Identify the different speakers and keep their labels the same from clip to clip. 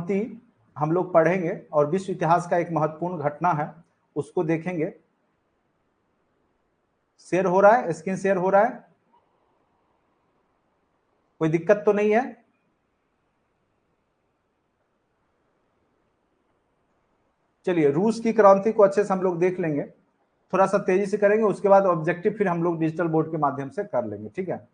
Speaker 1: क्रांति हम लोग पढ़ेंगे और विश्व इतिहास का एक महत्वपूर्ण घटना है, उसको देखेंगे। शेयर हो रहा है, स्क्रीन शेयर हो रहा है, कोई दिक्कत तो नहीं है? चलिए, रूस की क्रांति को अच्छे से हम लोग देख लेंगे, थोड़ा सा तेजी से करेंगे, उसके बाद ऑब्जेक्टिव फिर हम लोग डिजिटल बोर्ड के माध्यम से कर लेंगे, ठीक है।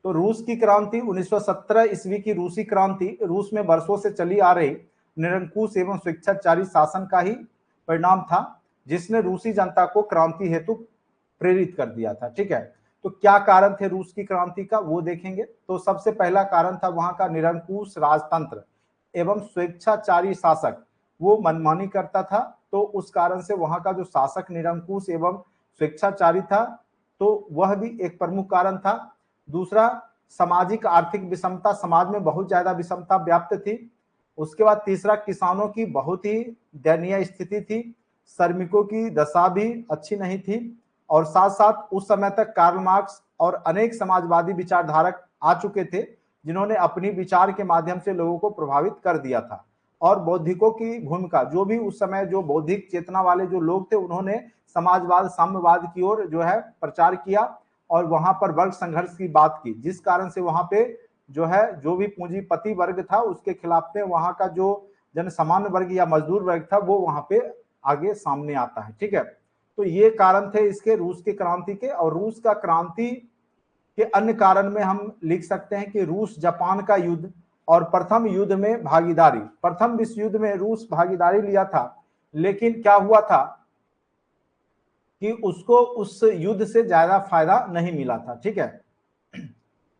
Speaker 1: तो रूस की क्रांति 1917 ईस्वी की रूसी क्रांति रूस में वर्षों से चली आ रही निरंकुश एवं स्वेच्छाचारी शासन का ही परिणाम था, जिसने रूसी जनता को क्रांति हेतु प्रेरित कर दिया था, ठीक है। तो क्या कारण थे रूस की क्रांति का, वो देखेंगे। तो सबसे पहला कारण था वहां का निरंकुश राजतंत्र एवं स्वेच्छाचारी शासक, वो मनमानी करता था, तो उस कारण से वहां का जो शासक निरंकुश एवं स्वेच्छाचारी था, तो वह भी एक प्रमुख कारण था। दूसरा, सामाजिक आर्थिक विषमता, समाज में बहुत ज्यादा विषमता व्याप्त थी। उसके बाद तीसरा, किसानों की बहुत ही दयनीय स्थिति थी, श्रमिकों की दशा भी अच्छी नहीं थी, और साथ साथ उस समय तक कार्ल मार्क्स और अनेक समाजवादी विचारधारक आ चुके थे, जिन्होंने अपनी विचार के माध्यम से लोगों को प्रभावित कर दिया था। और बौद्धिकों की भूमिका, जो भी उस समय जो बौद्धिक चेतना वाले जो लोग थे, उन्होंने समाजवाद साम्यवाद की ओर जो है प्रचार किया और वहां पर वर्ग संघर्ष की बात की, जिस कारण से वहां पे जो है जो भी पूंजीपति वर्ग था उसके खिलाफ में वहां का जो जन सामान्य वर्ग या मजदूर वर्ग था वो वहां पे आगे सामने आता है, ठीक है। तो ये कारण थे इसके रूस की क्रांति के। और रूस का क्रांति के अन्य कारण में हम लिख सकते हैं कि रूस जापान का युद्ध और प्रथम युद्ध में भागीदारी। प्रथम विश्व युद्ध में रूस भागीदारी लिया था, लेकिन क्या हुआ था कि उसको उस युद्ध से ज्यादा फायदा नहीं मिला था, ठीक है।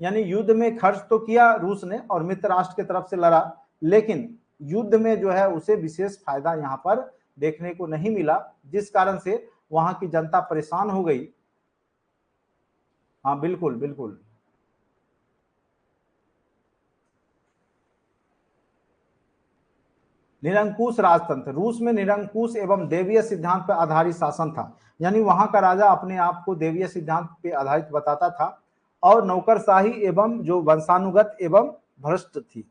Speaker 1: यानी युद्ध में खर्च तो किया रूस ने और मित्र राष्ट्र की तरफ से लड़ा, लेकिन युद्ध में जो है उसे विशेष फायदा यहाँ पर देखने को नहीं मिला, जिस कारण से वहां की जनता परेशान हो गई। हाँ बिल्कुल बिल्कुल, निरंकुश राजतंत्र, रूस में निरंकुश एवं देवीय सिद्धांत पर आधारित शासन था। यानी वहां का राजा अपने आप को देवीय सिद्धांत पे आधारित बताता था, और नौकरशाही एवं जो वंशानुगत एवं भ्रष्ट थी।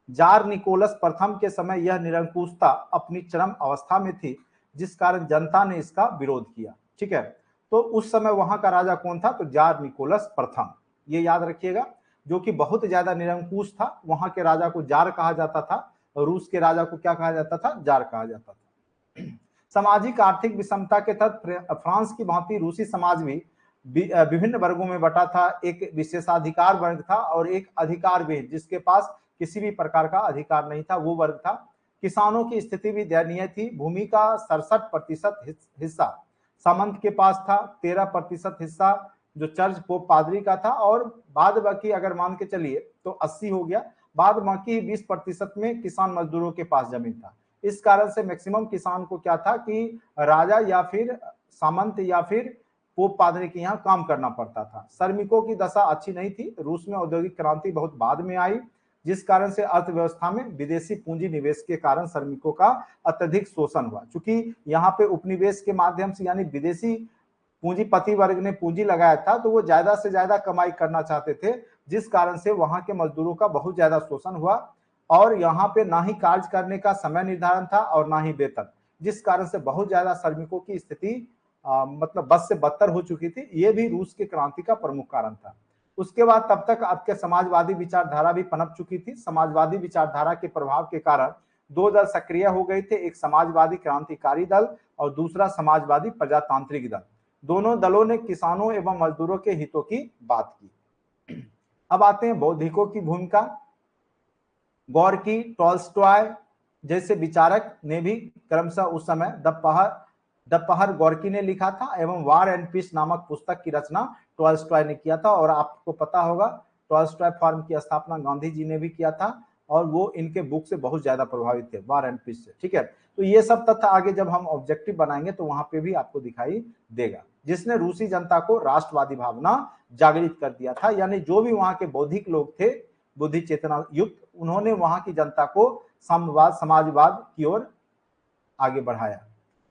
Speaker 1: जार निकोलस प्रथम के समय यह निरंकुशता अपनी चरम अवस्था में थी, जिस कारण जनता ने इसका विरोध किया, ठीक है। तो उस समय वहां का राजा कौन था? तो जार निकोलस प्रथम, ये याद रखिएगा, जो कि बहुत ज्यादा निरंकुश था। वहां के राजा को जार कहा जाता था, और रूस के राजा को क्या कहा जाता था? जार कहा जाता था। सामाजिक आर्थिक विषमता के तहत फ्रांस की भांति रूसी समाज भी विभिन्न वर्गों में बटा था। एक विशेषाधिकार वर्ग था और एक अधिकार विहीन, जिसके पास किसी भी प्रकार का अधिकार नहीं था, वो वर्ग था। किसानों की स्थिति भी दयनीय थी। भूमि का 67% हिस्सा सामंत के पास था, 13% हिस्सा जो चर्च पोप पादरी का था, और बाद बाकी अगर मान के चलिए तो 80 हो गया, बाद बाकी 20% में किसान मजदूरों के पास जमीन था। इस कारण से मैक्सिमम किसान को क्या था कि राजा या फिर सामंत या फिर पोप पादरी के यहाँ काम करना पड़ता था। श्रमिकों की दशा अच्छी नहीं थी। रूस में औद्योगिक क्रांति बहुत बाद में आई, जिस कारण से अर्थव्यवस्था में विदेशी पूंजी निवेश के कारण श्रमिकों का अत्यधिक शोषण हुआ। चूंकि यहाँ पे उपनिवेश के माध्यम से यानी विदेशी पूंजीपति वर्ग ने पूंजी लगाया था, तो वो ज्यादा से ज्यादा कमाई करना चाहते थे, जिस कारण से वहां के मजदूरों का बहुत ज्यादा शोषण हुआ। और यहाँ पे ना ही कार्य करने का समय निर्धारण था और ना ही वेतन, जिस कारण से बहुत ज्यादा श्रमिकों की स्थिति मतलब बस से बदतर हो चुकी थी। ये भी रूस की क्रांति का प्रमुख कारण था। उसके बाद तब तक आपके समाजवादी विचारधारा भी पनप चुकी थी। समाजवादी विचारधारा के प्रभाव के कारण दो दल सक्रिय हो गए थे, एक समाजवादी क्रांतिकारी दल और दूसरा समाजवादी प्रजातांत्रिक दल। दोनों दलों ने किसानों एवं मजदूरों के हितों की बात की। अब आते हैं बौद्धिकों की भूमिका। गोर्की, टॉल्स्टॉय जैसे विचारक ने भी क्रमशः उस समय द पहर गोर्की ने लिखा था, एवं वार एंड पीस नामक पुस्तक की रचना टॉल्स्टॉय ने किया था। और आपको पता होगा टॉल्स्टॉय फार्म की स्थापना गांधी जी ने भी किया था, और वो इनके बुक से बहुत ज्यादा प्रभावित थे, वार एंड पीस से, ठीक है। तो ये सब तथ्य आगे जब हम ऑब्जेक्टिव बनाएंगे तो वहां पे भी आपको दिखाई देगा, जिसने रूसी जनता को राष्ट्रवादी भावना जागृत कर दिया था। यानी जो भी वहां के बौद्धिक लोग थे, बुद्धि चेतना युक्त, उन्होंने वहां की जनता को साम्यवाद समाजवाद की ओर आगे बढ़ाया।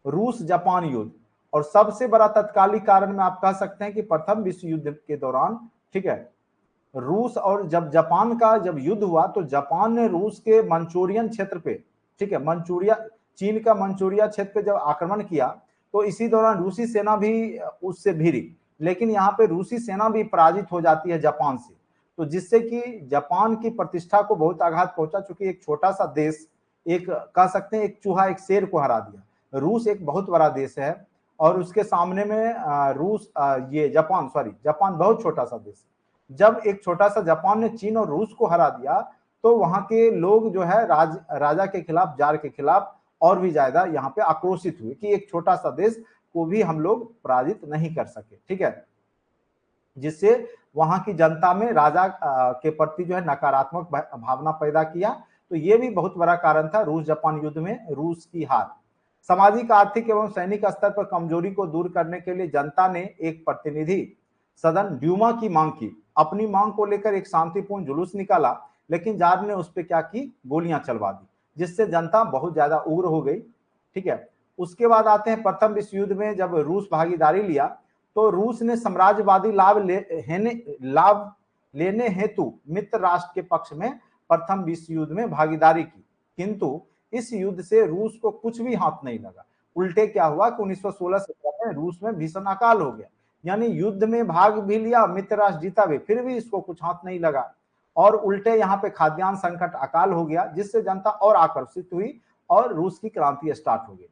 Speaker 1: रूस जापान युद्ध, और सबसे बड़ा तत्कालिक कारण में आप कह सकते हैं कि प्रथम विश्व युद्ध के दौरान, ठीक है, रूस और जब जापान का जब युद्ध हुआ तो जापान ने रूस के मंचूरियन क्षेत्र पे, ठीक है, मंचूरिया, चीन का मंचूरिया क्षेत्र पे जब आक्रमण किया तो इसी दौरान रूसी सेना भी उससे भिड़ी, लेकिन यहाँ पे रूसी सेना भी पराजित हो जाती है जापान से। तो जिससे कि जापान की प्रतिष्ठा को बहुत आघात पहुंचा, चूंकि एक छोटा सा देश, एक कह सकते हैं एक चूहा एक शेर को हरा दिया। रूस एक बहुत बड़ा देश है और उसके सामने में ये जापान बहुत छोटा सा देश है। जब एक छोटा सा जापान ने चीन और रूस को हरा दिया तो वहां के लोग जो है राजा के खिलाफ, जार के खिलाफ और भी ज्यादा यहाँ पे आक्रोशित हुए कि एक छोटा सा देश को भी हम लोग पराजित नहीं कर सके, ठीक है। जिससे वहां की जनता में राजा के प्रति जो है नकारात्मक भावना पैदा किया। तो ये भी बहुत बड़ा कारण था रूस जापान युद्ध में रूस की हार। सामाजिक, आर्थिक एवं सैनिक स्तर पर कमजोरी को दूर करने के लिए जनता ने एक प्रतिनिधि सदन ड्यूमा की मांग की। अपनी मांग को लेकर एक शांतिपूर्ण जुलूस निकाला, लेकिन जार ने उस पर क्या की, गोलियां चलवा दी, जिससे जनता बहुत ज्यादा उग्र हो गई, ठीक है। उसके बाद आते हैं प्रथम विश्व युद्ध में जब रूस भागीदारी लिया तो रूस ने साम्राज्यवादी लाभ लेने हेतु मित्र राष्ट्र के पक्ष में प्रथम विश्व युद्ध में भागीदारी की, किंतु इस युद्ध से रूस को कुछ भी हाथ नहीं लगा। उल्टे क्या हुआ कि 1916-17 में रूस में भीषण अकाल हो गया, यानी युद्ध में भाग भी लिया, मित्र राष्ट्र जीता भी, फिर भी इसको कुछ हाथ नहीं लगा और उल्टे यहाँ पे खाद्यान्न संकट, अकाल हो गया, जिससे जनता और आकर्षित हुई और रूस की क्रांति स्टार्ट हो गई।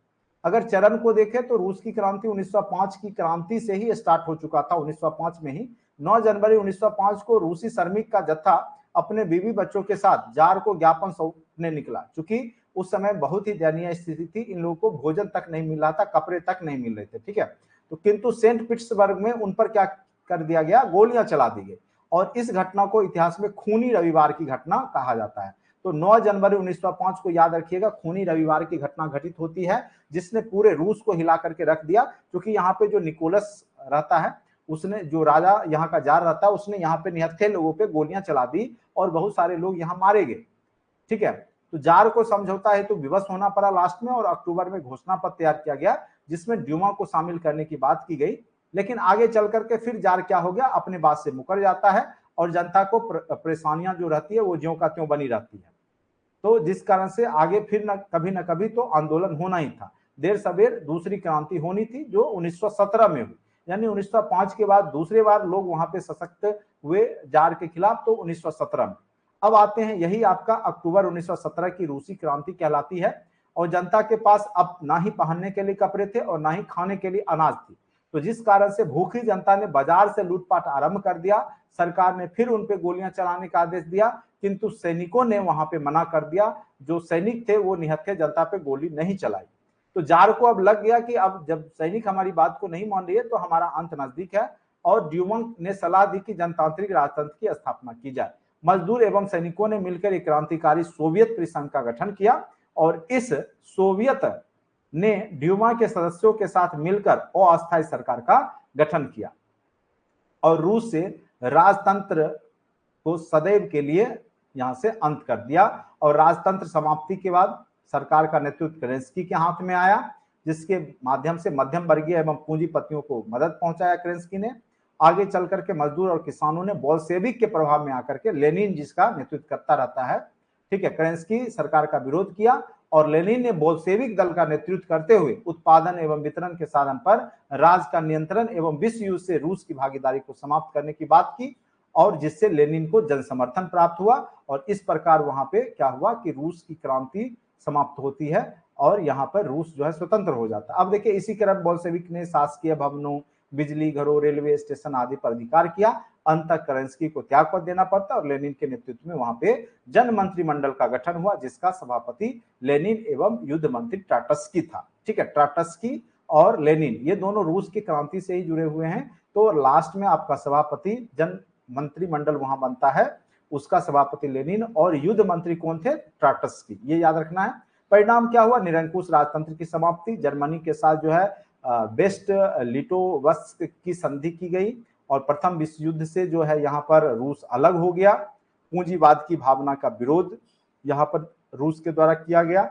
Speaker 1: अगर चरण को देखें तो रूस की क्रांति 1905 की क्रांति से ही स्टार्ट हो चुका था। 1905 में ही 9 जनवरी 1905 को रूसी श्रमिक का जत्था अपने बीवी बच्चों के साथ जार को ज्ञापन सौंपने निकला। चूंकि उस समय बहुत ही दयनीय स्थिति थी, इन लोगों को भोजन तक नहीं मिल रहा था, कपड़े तक नहीं मिल रहे थे, ठीक है। तो किंतु सेंट पीटर्सबर्ग में उन पर क्या कर दिया गया, गोलियां चला दी गई और इस घटना को इतिहास में खूनी रविवार की घटना कहा जाता है। तो 9 जनवरी 1905 को याद रखिएगा, खूनी रविवार की घटना घटित होती है जिसने पूरे रूस को हिला करके रख दिया। क्योंकि यहाँ पे जो निकोलस रहता है, उसने, जो राजा यहाँ का जार रहता है, उसने यहाँ पे निहत्थे लोगों पे गोलियां चला दी और बहुत सारे लोग यहाँ मारे गए, ठीक है। तो जार को समझौता है तो विवश होना पड़ा लास्ट में और अक्टूबर में घोषणा पत्र तैयार किया गया जिसमें ड्यूमा को शामिल करने की बात की गई। लेकिन आगे चल करके फिर जार क्या हो गया, अपने बात से मुकर जाता है और जनता को परेशानियां जो रहती है वो ज्यों का त्यों बनी रहती है। तो जिस कारण से आगे फिर न कभी तो आंदोलन होना ही था, देर सवेर दूसरी क्रांति होनी थी जो 1917 में हुई। यानी 1905 के बाद दूसरी बार लोग वहां पे सशक्त हुए जार के खिलाफ, तो 1917 में। अब आते हैं, यही आपका अक्टूबर 1917 की रूसी क्रांति कहलाती है और जनता के पास अब ना ही पहनने के लिए कपड़े थे और ना ही खाने के लिए अनाज थी। तो जिस कारण से भूखी जनता ने बाजार से लूटपाट आरंभ कर दिया। सरकार ने फिर उन पे गोलियां चलाने का आदेश दिया, किंतु सैनिकों ने वहां पे मना कर दिया। जो सैनिक थे वो निहत्थे जनता पे गोली नहीं चलाई। तो जार को अब लग गया कि अब जब सैनिक हमारी बात को नहीं मान रही है तो हमारा अंत नजदीक है और ड्यूमा ने सलाह दी कि जनतांत्रिक राजतंत्र की स्थापना की जाए। मजदूर एवं सैनिकों ने मिलकर एक क्रांतिकारी सोवियत परिसंघ का गठन किया और इस सोवियत ने ड्यूमा के सदस्यों के साथ मिलकर अस्थायी सरकार का गठन किया और रूस से राजतंत्र को सदैव के लिए यहां से अंत कर दिया। और राजतंत्र समाप्ति के बाद सरकार का नेतृत्व केरेंस्की के हाथ में आया, जिसके माध्यम से मध्यम वर्गीय एवं पूंजीपतियों को मदद पहुंचाया केरेंस्की ने। आगे चल करके मजदूर और किसानों ने बोल्शेविक के प्रभाव में आकर के, लेनिन जिसका नेतृत्व करता रहता है, ठीक है, केरेंस्की सरकार का विरोध किया और लेनिन ने बोल्शेविक दल का नेतृत्व करते हुए उत्पादन एवं वितरण के साधन पर राज का नियंत्रण एवं विश्व युद्ध से रूस की भागीदारी को समाप्त करने की बात की और जिससे लेनिन को जन समर्थन प्राप्त हुआ और इस प्रकार वहां पे क्या हुआ कि रूस की क्रांति समाप्त होती है और यहाँ पर रूस जो है स्वतंत्र हो जाता है। अब देखिए, इसी क्रम बोल्शेविक ने शासकीय भवनों, बिजली घरों, रेलवे स्टेशन आदि पर अधिकार किया। अंत तक केरेंस्की को त्याग पत्र देना पड़ता और लेनिन के नेतृत्व में वहां पे जन मंत्रिमंडल का गठन हुआ, जिसका सभापति लेनिन एवं युद्ध मंत्री ट्राटस्की था, ठीक है। ट्राटस्की और लेनिन ये दोनों रूस की क्रांति से ही जुड़े हुए हैं। तो लास्ट में आपका सभापति, जन मंत्रिमंडल वहां बनता है, उसका सभापति लेनिन और युद्ध मंत्री कौन थे, ट्राटस्की, ये याद रखना है। परिणाम क्या हुआ, निरंकुश राजतंत्र की समाप्ति। जर्मनी के साथ जो है बेस्ट लिटोवस्क की संधि की गई और प्रथम विश्व युद्ध से जो है यहाँ पर रूस अलग हो गया। पूंजीवाद की भावना का विरोध यहाँ पर रूस के द्वारा किया गया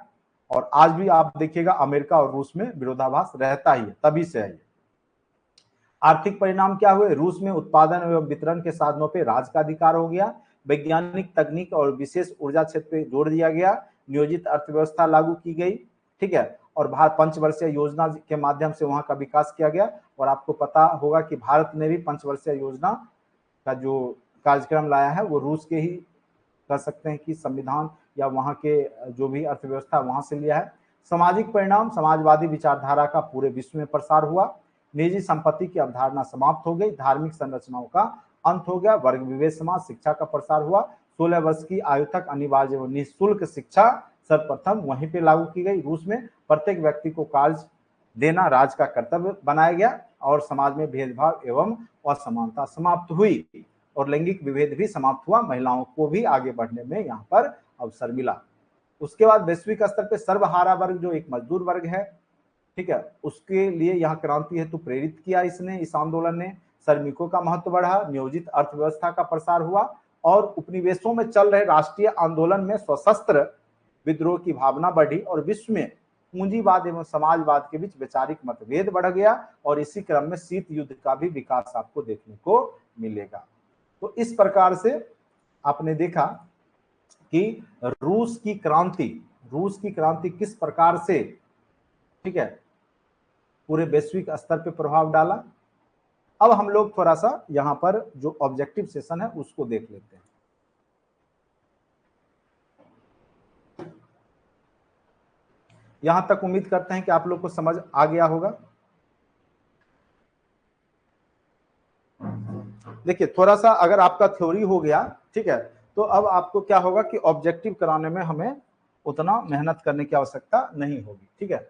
Speaker 1: और आज भी आप देखिएगा अमेरिका और रूस में विरोधाभास रहता ही है, तभी से है। आर्थिक परिणाम क्या हुए? रूस में उत्पादन एवं वितरण के साधनों पर राज का अधिकार हो गया, वैज्ञानिक तकनीक और विशेष ऊर्जा क्षेत्र पे जोड़ दिया गया, नियोजित अर्थव्यवस्था लागू की गई, ठीक है, और भारत पंचवर्षीय योजना के माध्यम से वहां का विकास किया गया। और आपको पता होगा कि भारत ने भी पंचवर्षीय योजना का जो कार्यक्रम लाया है वो रूस के ही कह सकते हैं कि संविधान या वहां के जो भी अर्थव्यवस्था वहां से लिया है। सामाजिक परिणाम, समाजवादी विचारधारा का पूरे विश्व में प्रसार हुआ, निजी संपत्ति की अवधारणा समाप्त हो गई, धार्मिक संरचनाओं का अंत हो गया, वर्ग विवेक समाज शिक्षा का प्रसार हुआ, 16 वर्ष की आयु तक अनिवार्य एवं निःशुल्क शिक्षा सर्वप्रथम वहीं पे लागू की गई रूस में। प्रत्येक व्यक्ति को कार्य देना राज का कर्तव्य बनाया गया और समाज में भेदभाव एवं असमानता समाप्त हुई और लैंगिक विभेद भी समाप्त हुआ, महिलाओं को भी आगे बढ़ने में यहाँ पर अवसर मिला। उसके बाद वैश्विक स्तर पर सर्वहारा वर्ग जो एक मजदूर वर्ग है, ठीक है, उसके लिए यहाँ क्रांति हेतु प्रेरित किया इसने, इस आंदोलन ने। श्रमिकों का महत्व बढ़ा, नियोजित अर्थव्यवस्था का प्रसार हुआ और उपनिवेशों में चल रहे राष्ट्रीय आंदोलन में सशस्त्र विद्रोह की भावना बढ़ी और विश्व में पूंजीवाद एवं समाजवाद के बीच वैचारिक मतभेद बढ़ गया और इसी क्रम में शीत युद्ध का भी विकास आपको देखने को मिलेगा। तो इस प्रकार से आपने देखा कि रूस की क्रांति किस प्रकार से, ठीक है, पूरे वैश्विक स्तर पे प्रभाव डाला। अब हम लोग थोड़ा सा यहां पर जो ऑब्जेक्टिव सेशन है उसको देख लेते हैं। यहां तक उम्मीद करते हैं कि आप लोग को समझ आ गया होगा। देखिए, थोड़ा सा अगर आपका थ्योरी हो गया, ठीक है, तो अब आपको क्या होगा कि ऑब्जेक्टिव कराने में हमें उतना मेहनत करने की आवश्यकता नहीं होगी, ठीक है।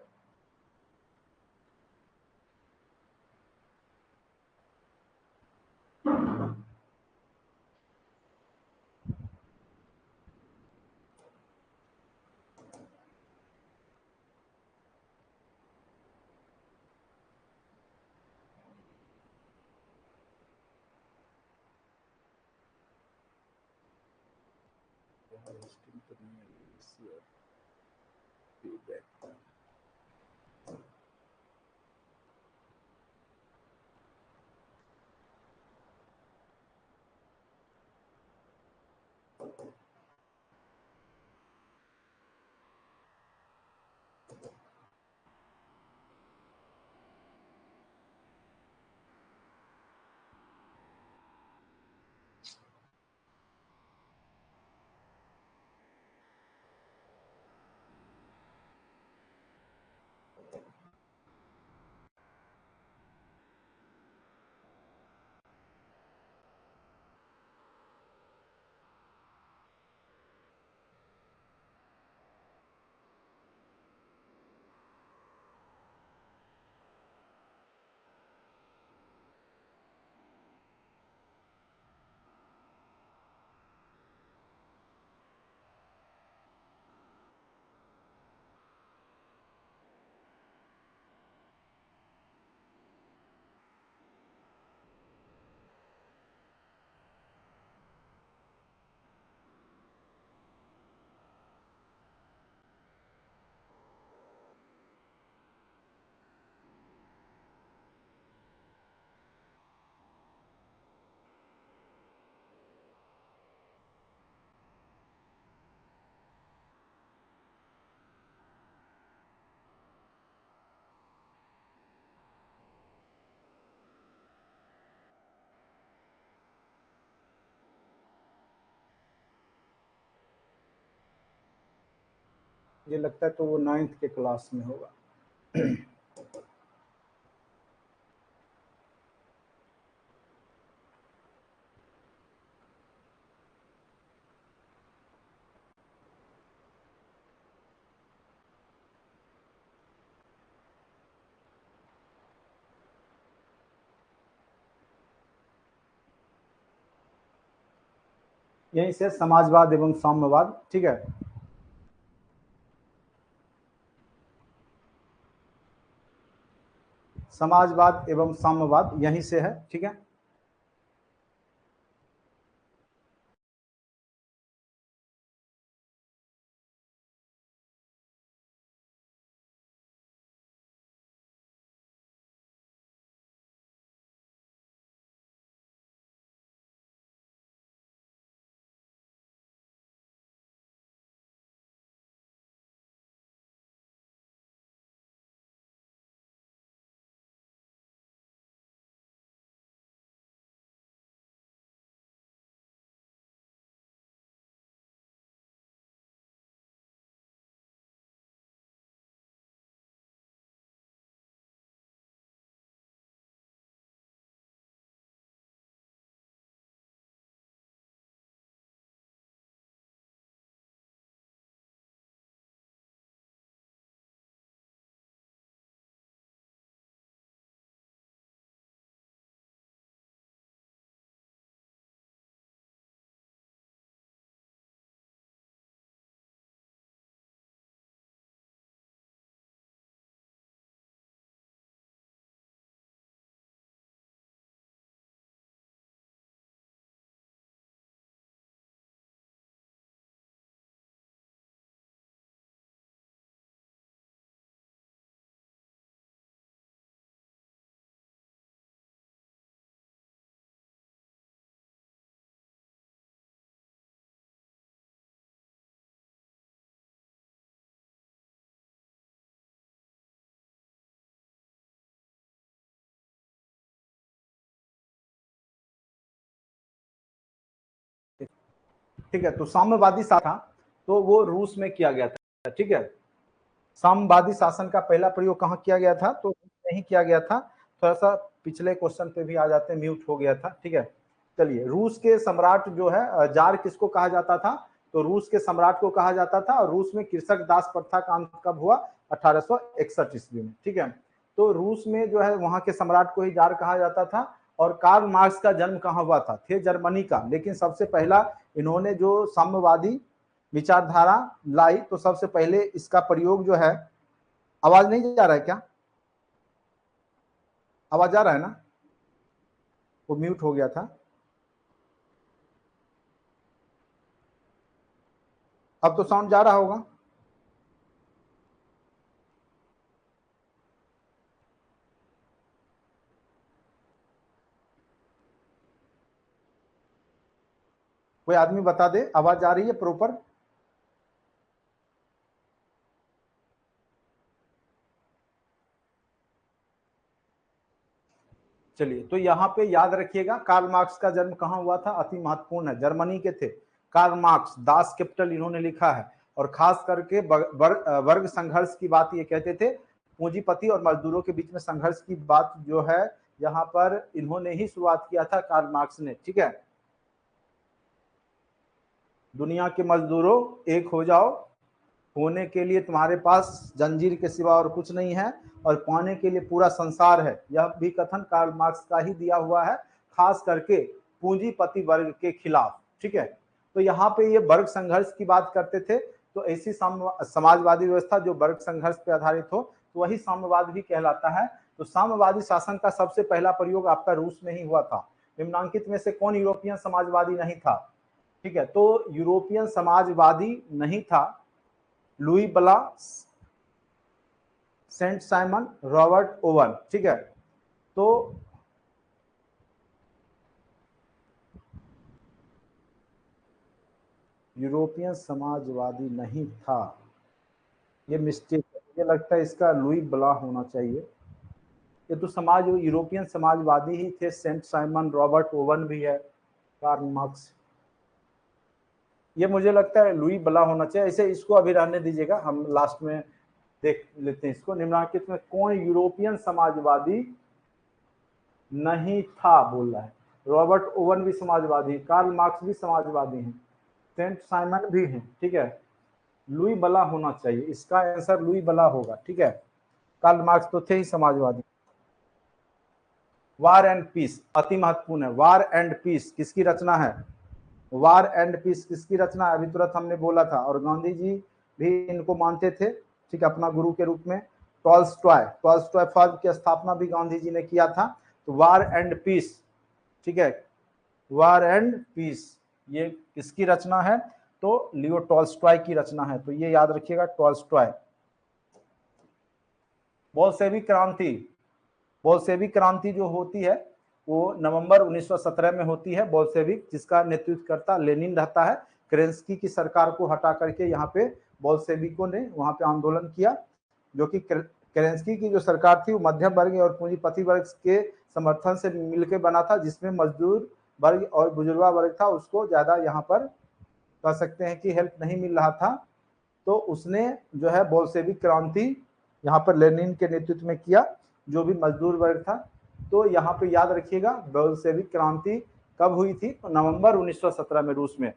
Speaker 1: मुझे लगता है तो वो 9th के क्लास में होगा। यहीं से समाजवाद एवं साम्यवाद, ठीक है, समाजवाद एवं साम्यवाद यहीं से है, ठीक है। ठीक है। तो साम्यवादी शासन था तो वो रूस में किया गया था, ठीक है। साम्यवादी शासन का पहला प्रयोग कहाँ किया गया था, तो नहीं किया गया था। थोड़ा सा पिछले क्वेश्चन पे भी आ जाते हैं, म्यूट हो गया था, ठीक है। चलिए, रूस के सम्राट जो है जार किसको कहा जाता था, तो रूस के सम्राट को कहा जाता था। और रूस में कृषक दास प्रथा का अंत कब हुआ, 1861 ईस्वी में, ठीक है। तो रूस में जो है वहां के सम्राट को ही जार कहा जाता था। और कार्ल मार्क्स का जन्म कहाँ हुआ था, थे जर्मनी का, लेकिन सबसे पहला इन्होंने जो साम्यवादी विचारधारा लाई, तो सबसे पहले इसका प्रयोग जो है, आवाज नहीं जा रहा है क्या, आवाज आ रहा है ना, वो म्यूट हो गया था। अब तो साउंड जा रहा होगा। कोई आदमी बता दे, आवाज आ रही है प्रॉपर। चलिए, तो यहाँ पे याद रखिएगा, कार्ल मार्क्स का जन्म कहाँ हुआ था, अति महत्वपूर्ण है, जर्मनी के थे कार्ल मार्क्स, दास कैपिटल इन्होंने लिखा है। और खास करके वर्ग संघर्ष की बात ये कहते थे, पूंजीपति और मजदूरों के बीच में संघर्ष की बात जो है यहाँ पर इन्होंने ही शुरुआत किया था, कार्ल मार्क्स ने, ठीक है। दुनिया के मजदूरों एक हो जाओ, होने के लिए तुम्हारे पास जंजीर के सिवा और कुछ नहीं है, और पाने के लिए पूरा संसार है। यह भी कथन कार्ल मार्क्स का ही दिया हुआ है, खास करके पूंजीपति वर्ग के खिलाफ, ठीक है। तो यहाँ पे ये वर्ग संघर्ष की बात करते थे। तो ऐसी समाजवादी व्यवस्था जो वर्ग संघर्ष पे आधारित हो, तो वही साम्यवाद भी कहलाता है। तो साम्यवादी शासन का सबसे पहला प्रयोग आपका रूस में ही हुआ था। निम्नांकित में से कौन यूरोपियन समाजवादी नहीं था, ठीक है। तो यूरोपियन समाजवादी नहीं था लुई बला, सेंट साइमन, रॉबर्ट ओवन, ठीक है। तो यूरोपियन समाजवादी नहीं था, ये मिस्टेक है, मुझे लगता है इसका लुई बला होना चाहिए। ये तो यूरोपियन समाजवादी ही थे, सेंट साइमन, रॉबर्ट ओवन भी है, कार्ल मार्क्स, ये मुझे लगता है लुई बला होना चाहिए। ऐसे इसको अभी रहने दीजिएगा, हम लास्ट में देख लेते हैं इसको। निम्नलिखित में कौन यूरोपियन समाजवादी नहीं था बोल रहा है। रॉबर्ट ओवन भी समाजवादी, कार्ल मार्क्स भी समाजवादी हैं, सेंट साइमन भी हैं, ठीक है। लुई बला होना चाहिए, इसका आंसर लुई बला होगा, ठीक है। कार्ल मार्क्स तो थे ही समाजवादी। वार एंड पीस अति महत्वपूर्ण है। वार एंड पीस किसकी रचना है, वार एंड पीस किसकी रचना है, अभी तुरंत हमने बोला था। और गांधी जी भी इनको मानते थे, ठीक है, अपना गुरु के रूप में। टॉल्स्टॉय फर्म की स्थापना भी गांधी जी ने किया था। तो वार एंड पीस, ठीक है, वार एंड पीस ये किसकी रचना है, तो लियो टॉल्स्टॉय की रचना है। तो ये याद रखिएगा, टॉल्स्टॉय। बोल्शेविक क्रांति जो होती है वो नवंबर 1917 में होती है। बोल्शेविक जिसका नेतृत्व करता लेनिन रहता है। केरेंस्की की सरकार को हटा करके यहाँ पे बोल्शेविकों ने वहां पे आंदोलन किया, जो कि केरेंस्की की जो सरकार थी वो मध्यम वर्ग और पूंजीपति वर्ग के समर्थन से मिलकर बना था, जिसमें मजदूर वर्ग और बुजुर्गा वर्ग था, उसको ज्यादा यहाँ पर कह सकते हैं कि हेल्प नहीं मिल रहा था। तो उसने जो है बोल्शेविक क्रांति यहाँ पर लेनिन के नेतृत्व में किया, जो भी मजदूर वर्ग था। तो यहाँ पे याद रखिएगा, बोल्शेविक क्रांति कब हुई थी, तो नवंबर 1917 में रूस में।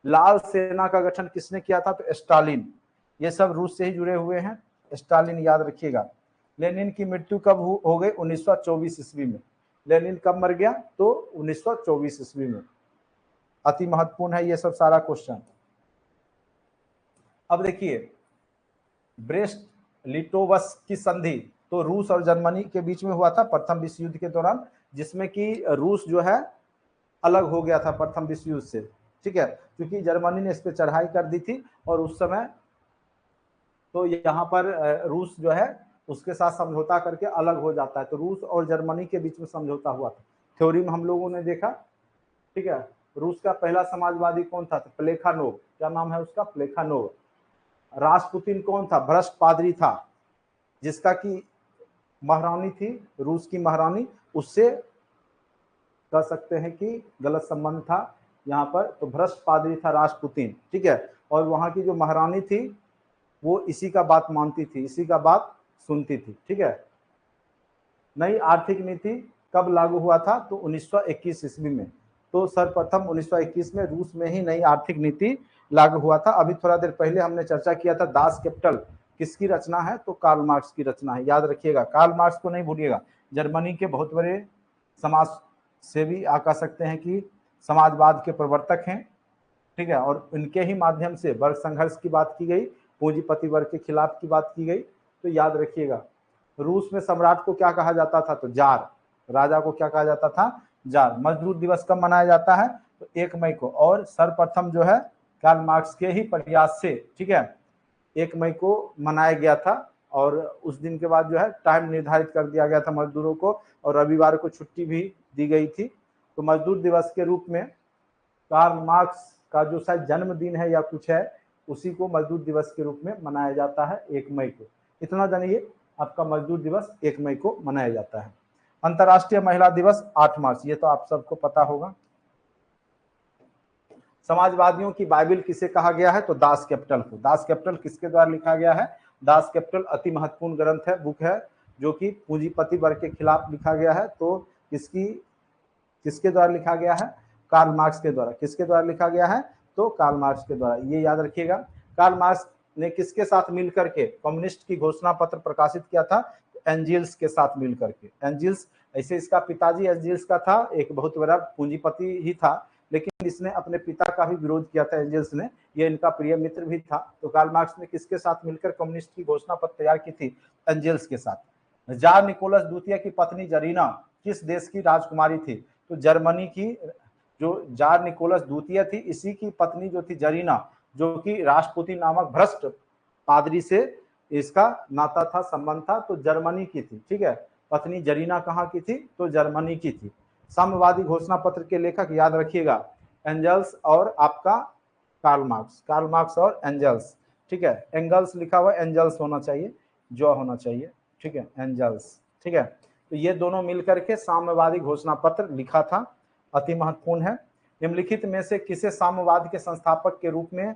Speaker 1: लाल सेना का गठन किसने किया था, तो स्टालिन। ये सब रूस से ही जुड़े हुए हैं, स्टालिन याद रखिएगा। लेनिन की मृत्यु कब हो गई, 1924 ईस्वी में। लेनिन कब मर गया, तो 1924 ईस्वी में। अति महत्वपूर्ण है ये सब सारा क्वेश्चन। अब देखिए, ब्रेस्ट लिटोवस्क की संधि तो रूस और जर्मनी के बीच में हुआ था प्रथम विश्व युद्ध के दौरान, जिसमें कि रूस जो है अलग हो गया था प्रथम विश्व युद्ध से, ठीक है, क्योंकि जर्मनी ने इस पर चढ़ाई कर दी थी। और उस समय तो यहाँ पर रूस जो है उसके साथ समझौता करके अलग हो जाता है। तो रूस और जर्मनी के बीच में समझौता हुआ था। थ्योरी में हम लोगों ने देखा, ठीक है। रूस का पहला समाजवादी कौन था, तो प्लेखानोव, क्या नाम है उसका, प्लेखानोव। रासपुतिन कौन था, भ्रष्ट पादरी था, जिसका की महारानी थी, रूस की महारानी, उससे कह सकते हैं कि गलत संबंध था। यहाँ पर, तो भ्रष्ट पादरी था रासपुतीन, ठीक है। और वहाँ की जो महारानी थी वो इसी का बात मानती थी, इसी का बात सुनती थी, ठीक है। नई आर्थिक नीति कब लागू हुआ था? तो 1921 ईस्वी में। तो सर्वप्रथम 1921 में रूस में ही नई आर्थिक नीति लागू हुआ था। अभी थोड़ा देर पहले हमने चर्चा किया था दास कैपिटल किसकी रचना है? तो कार्ल मार्क्स की रचना है, याद रखिएगा। कार्ल मार्क्स को नहीं भूलिएगा, जर्मनी के बहुत बड़े समाज सेवी आप कह सकते हैं कि समाजवाद के प्रवर्तक हैं, ठीक है। और इनके ही माध्यम से वर्ग संघर्ष की बात की गई, पूंजीपति वर्ग के खिलाफ की बात की गई। तो याद रखिएगा, रूस में सम्राट को क्या कहा जाता था? तो जार। राजा को क्या कहा जाता था? जार। मजदूर दिवस कब मनाया जाता है? तो 1 मई को। और सर्वप्रथम जो है कार्ल मार्क्स के ही प्रयास से, ठीक है, 1 मई को मनाया गया था। और उस दिन के बाद जो है टाइम निर्धारित कर दिया गया था मजदूरों को, और रविवार को छुट्टी भी दी गई थी। तो मजदूर दिवस के रूप में कार्ल मार्क्स का जो शायद जन्मदिन है या कुछ है, उसी को मजदूर दिवस के रूप में मनाया जाता है 1 मई को। इतना जानिए, आपका मजदूर दिवस 1 मई को मनाया जाता है। अंतर्राष्ट्रीय महिला दिवस 8 मार्च, ये तो आप सबको पता होगा। समाजवादियों की बाइबिल किसे कहा गया है? तो दास कैपिटल को। दास कैपिटल किसके द्वारा लिखा गया है? दास कैपिटल अति महत्वपूर्ण ग्रंथ है, बुक है, जो कि पूंजीपति वर्ग के खिलाफ लिखा गया है। तो किसके द्वारा लिखा गया है? कार्ल मार्क्स के द्वारा। किसके द्वारा लिखा गया है? तो कार्ल मार्क्स के द्वारा, ये याद रखिएगा। कार्ल मार्क्स ने किसके साथ मिलकर के कम्युनिस्ट की घोषणा पत्र प्रकाशित किया था? एंजिल्स के साथ मिलकर के। एंजिल्स, ऐसे इसका पिताजी एंजिल्स का था, एक बहुत बड़ा पूंजीपति ही था, लेकिन इसने अपने पिता का भी विरोध किया था एंजिल्स ने, ये इनका प्रिय मित्र भी था। तो कार्ल मार्क्स ने किसके साथ मिलकर कम्युनिस्ट की घोषणा पत्र तैयार की थी? एंजिल्स के साथ। जार निकोलस द्वितीय की पत्नी जरीना किस देश की राजकुमारी थी? तो जर्मनी की जो जार निकोलस द्वितीय थी, इसी की पत्नी जो थी जरीना, जो कि रासपुतीन नामक भ्रष्ट पादरी से इसका नाता था, संबंध था, तो जर्मनी की थी, ठीक है। पत्नी जरीना कहाँ की थी? तो जर्मनी की थी। साम्यवादी घोषणा पत्र के लेखक याद रखिएगा, एंजल्स और आपका कार्ल मार्क्स। कार्ल मार्क्स और एंजल्स, ठीक है। एंगल्स लिखा हुआ, एंजल्स होना चाहिए, जो होना चाहिए, ठीक है, एंजल्स, ठीक है। तो ये दोनों मिलकर के साम्यवादी घोषणा पत्र लिखा था, अति महत्वपूर्ण है। निम्नलिखित में से किसे साम्यवाद के संस्थापक के रूप में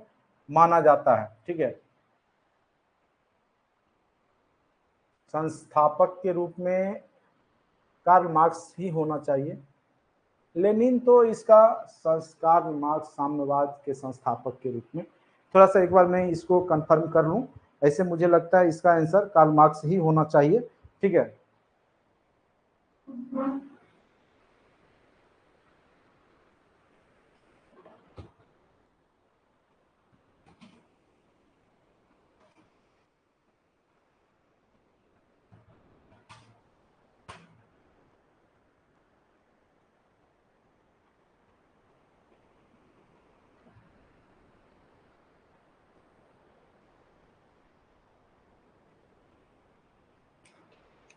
Speaker 1: माना जाता है? ठीक है, संस्थापक के रूप में कार्ल मार्क्स ही होना चाहिए। लेनिन तो इसका संस्कार मार्क्स साम्यवाद के संस्थापक के रूप में, थोड़ा सा एक बार मैं इसको कंफर्म कर लूं, ऐसे मुझे लगता है इसका आंसर कार्ल मार्क्स ही होना चाहिए, ठीक है।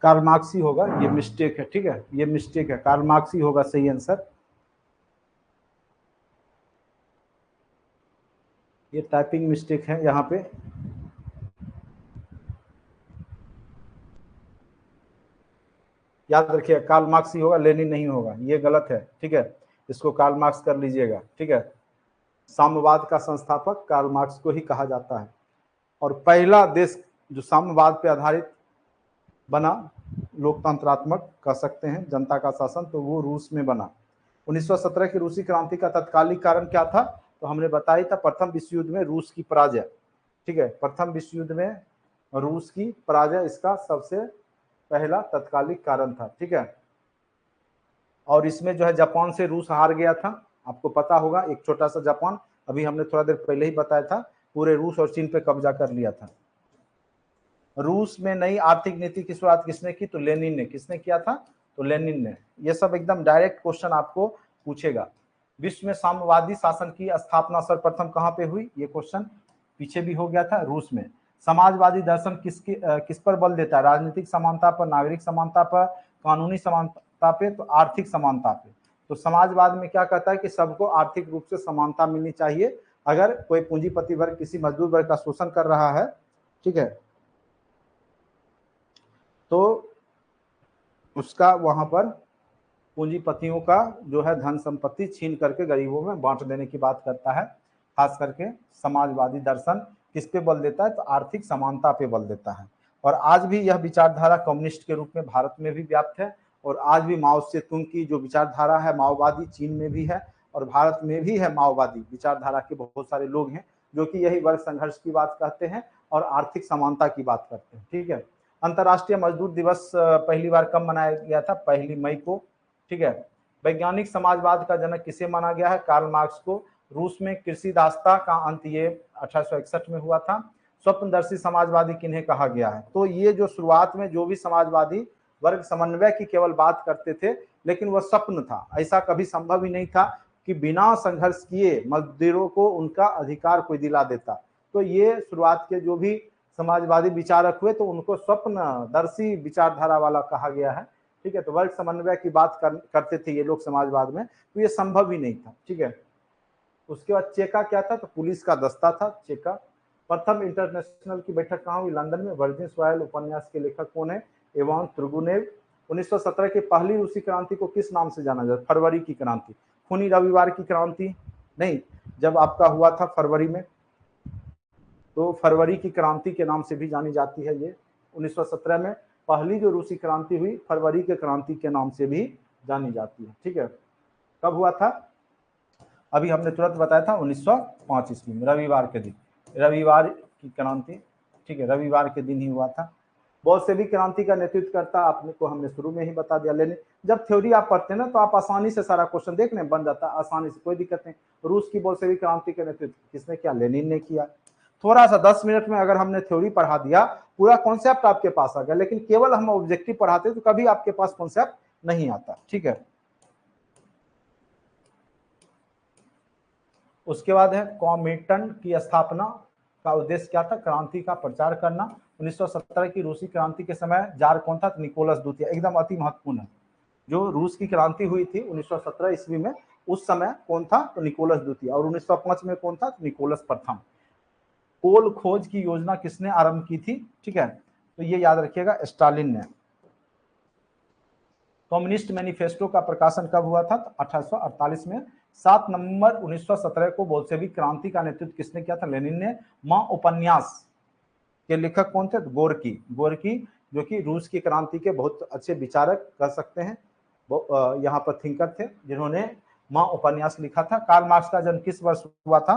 Speaker 1: कार्ल मार्क्स ही होगा, ये मिस्टेक है, ठीक है, ये मिस्टेक है, कार्ल मार्क्स ही होगा सही आंसर। ये टाइपिंग मिस्टेक है यहाँ पे, याद रखिए कार्ल मार्क्स ही होगा, लेनिन नहीं होगा, ये गलत है, ठीक है, इसको कार्ल मार्क्स कर लीजिएगा, ठीक है। साम्यवाद का संस्थापक कार्ल मार्क्स को ही कहा जाता है। और पहला देश जो साम्यवाद पे आधारित बना, लोकतंत्रात्मक कह सकते हैं, जनता का शासन, तो वो रूस में बना। 1917 की रूसी क्रांति का तत्कालिक कारण क्या था? तो हमने बताया था, प्रथम विश्व युद्ध में रूस की पराजय, ठीक है, प्रथम विश्व युद्ध में रूस की पराजय इसका सबसे पहला तत्कालिक कारण था, ठीक है। और इसमें जो है जापान से रूस हार गया था, आपको पता होगा, एक छोटा सा जापान, अभी हमने थोड़ा देर पहले ही बताया था, पूरे रूस और चीन पे कब्जा कर लिया था। रूस में नई आर्थिक नीति की शुरुआत किसने की? तो लेनिन ने। किसने किया था? तो लेनिन ने। ये सब एकदम डायरेक्ट क्वेश्चन आपको पूछेगा। विश्व में साम्यवादी शासन की स्थापना सर्वप्रथम कहां पे हुई? ये क्वेश्चन पीछे भी हो गया था, रूस में। समाजवादी दर्शन किस पर बल देता है? राजनीतिक समानता पर, नागरिक समानता पर, कानूनी समानता पे, तो आर्थिक समानता पे। तो समाजवाद में क्या कहता है कि सबको आर्थिक रूप से समानता मिलनी चाहिए। अगर कोई पूंजीपति वर्ग किसी मजदूर वर्ग का शोषण कर रहा है, ठीक है, तो उसका वहां पर पूंजीपतियों का जो है धन संपत्ति छीन करके गरीबों में बांट देने की बात करता है। खास करके समाजवादी दर्शन किस पे बल देता है, तो आर्थिक समानता पे बल देता है। और आज भी यह विचारधारा कम्युनिस्ट के रूप में भारत में भी व्याप्त है, और आज भी माओ से तुंग की जो विचारधारा है माओवादी चीन में भी है और भारत में भी है। माओवादी विचारधारा के बहुत सारे लोग हैं जो कि यही वर्ग संघर्ष की बात कहते हैं और आर्थिक समानता की बात करते हैं। ठीक है। अंतर्राष्ट्रीय मजदूर दिवस पहली बार कब मनाया गया था? 1 मई को। ठीक है। वैज्ञानिक समाजवाद का जनक किसे माना गया है? कार्ल मार्क्स को। रूस में कृषि दासता का अंत ये 1861 में हुआ था। स्वप्नदर्शी समाजवादी किन्हें कहा गया है? तो ये जो शुरुआत में जो भी समाजवादी वर्ग समन्वय की केवल बात करते थे, लेकिन वह स्वप्न था। ऐसा कभी संभव ही नहीं था कि बिना संघर्ष किए मजदूरों को उनका अधिकार कोई दिला देता। तो ये शुरुआत के जो भी समाजवादी विचारक हुए तो उनको स्वप्नदर्शी विचारधारा वाला कहा गया है। ठीक है। तो वर्ग समन्वय की बात करते थे ये लोग समाजवाद में, तो ये संभव ही नहीं था। ठीक है। उसके बाद चेका क्या था? तो पुलिस का दस्ता था चेका। प्रथम इंटरनेशनल की बैठक कहाँ हुई? लंदन में। वर्जिन सॉयल उपन्यास के लेखक कौन है? इवान तुर्गुनेव। 1917 की पहली रूसी क्रांति को किस नाम से जाना जाता? फरवरी की क्रांति। खूनी रविवार की क्रांति नहीं, जब आपका हुआ था फरवरी में, तो फरवरी की क्रांति के नाम से भी जानी जाती है ये। 1917 में पहली जो रूसी क्रांति हुई फरवरी के क्रांति के नाम से भी जानी जाती है। ठीक है। कब हुआ था? अभी हमने तुरंत बताया था 1905 ईस्वी में, रविवार के दिन, रविवार की क्रांति। ठीक है। रविवार के दिन ही हुआ था। बोल्शेविक क्रांति का नेतृत्व करता आपने को हमने शुरू में ही बता दिया। लेकिन जब थ्योरी आप पढ़ते हैं ना तो आप आसानी से सारा क्वेश्चन देखने बन जाता है, आसानी से, कोई दिक्कत नहीं। रूस की बोल्शेविक क्रांति का नेतृत्व किसने किया? लेनिन ने किया। थोड़ा सा 10 मिनट में अगर हमने थ्योरी पढ़ा दिया, पूरा कॉन्सेप्ट आपके पास आ गया। लेकिन केवल हम ऑब्जेक्टिव पढ़ाते तो कभी आपके पास कॉन्सेप्ट नहीं आता। ठीक है। उसके बाद है कॉमिटन की स्थापना का उद्देश्य क्या था? क्रांति का प्रचार करना। 1917 की रूसी क्रांति के समय जार कौन था? निकोलस द्वितीय। एकदम अति महत्वपूर्ण है। जो रूस की क्रांति हुई थी 1917 ईस्वी में, उस समय कौन था? तो निकोलस द्वितीय। और 1905 में कौन था? निकोलस प्रथम। कोल खोज की योजना किसने आरंभ की थी? ठीक है। तो ये याद रखिएगा, स्टालिन ने। कम्युनिस्ट मैनिफेस्टो का प्रकाशन कब हुआ था? तो 1848 में। 7 नवंबर 1917 को बोल्शेविक क्रांति का नेतृत्व किसने किया था? लेनिन ने। माँ उपन्यास के लेखक कौन थे? गोर्की। गोर्की जो कि रूस की क्रांति के बहुत अच्छे विचारक कह सकते हैं, यहाँ पर थिंकर थे जिन्होंने माँ उपन्यास लिखा था। कार्ल मार्क्स का जन्म किस वर्ष हुआ था?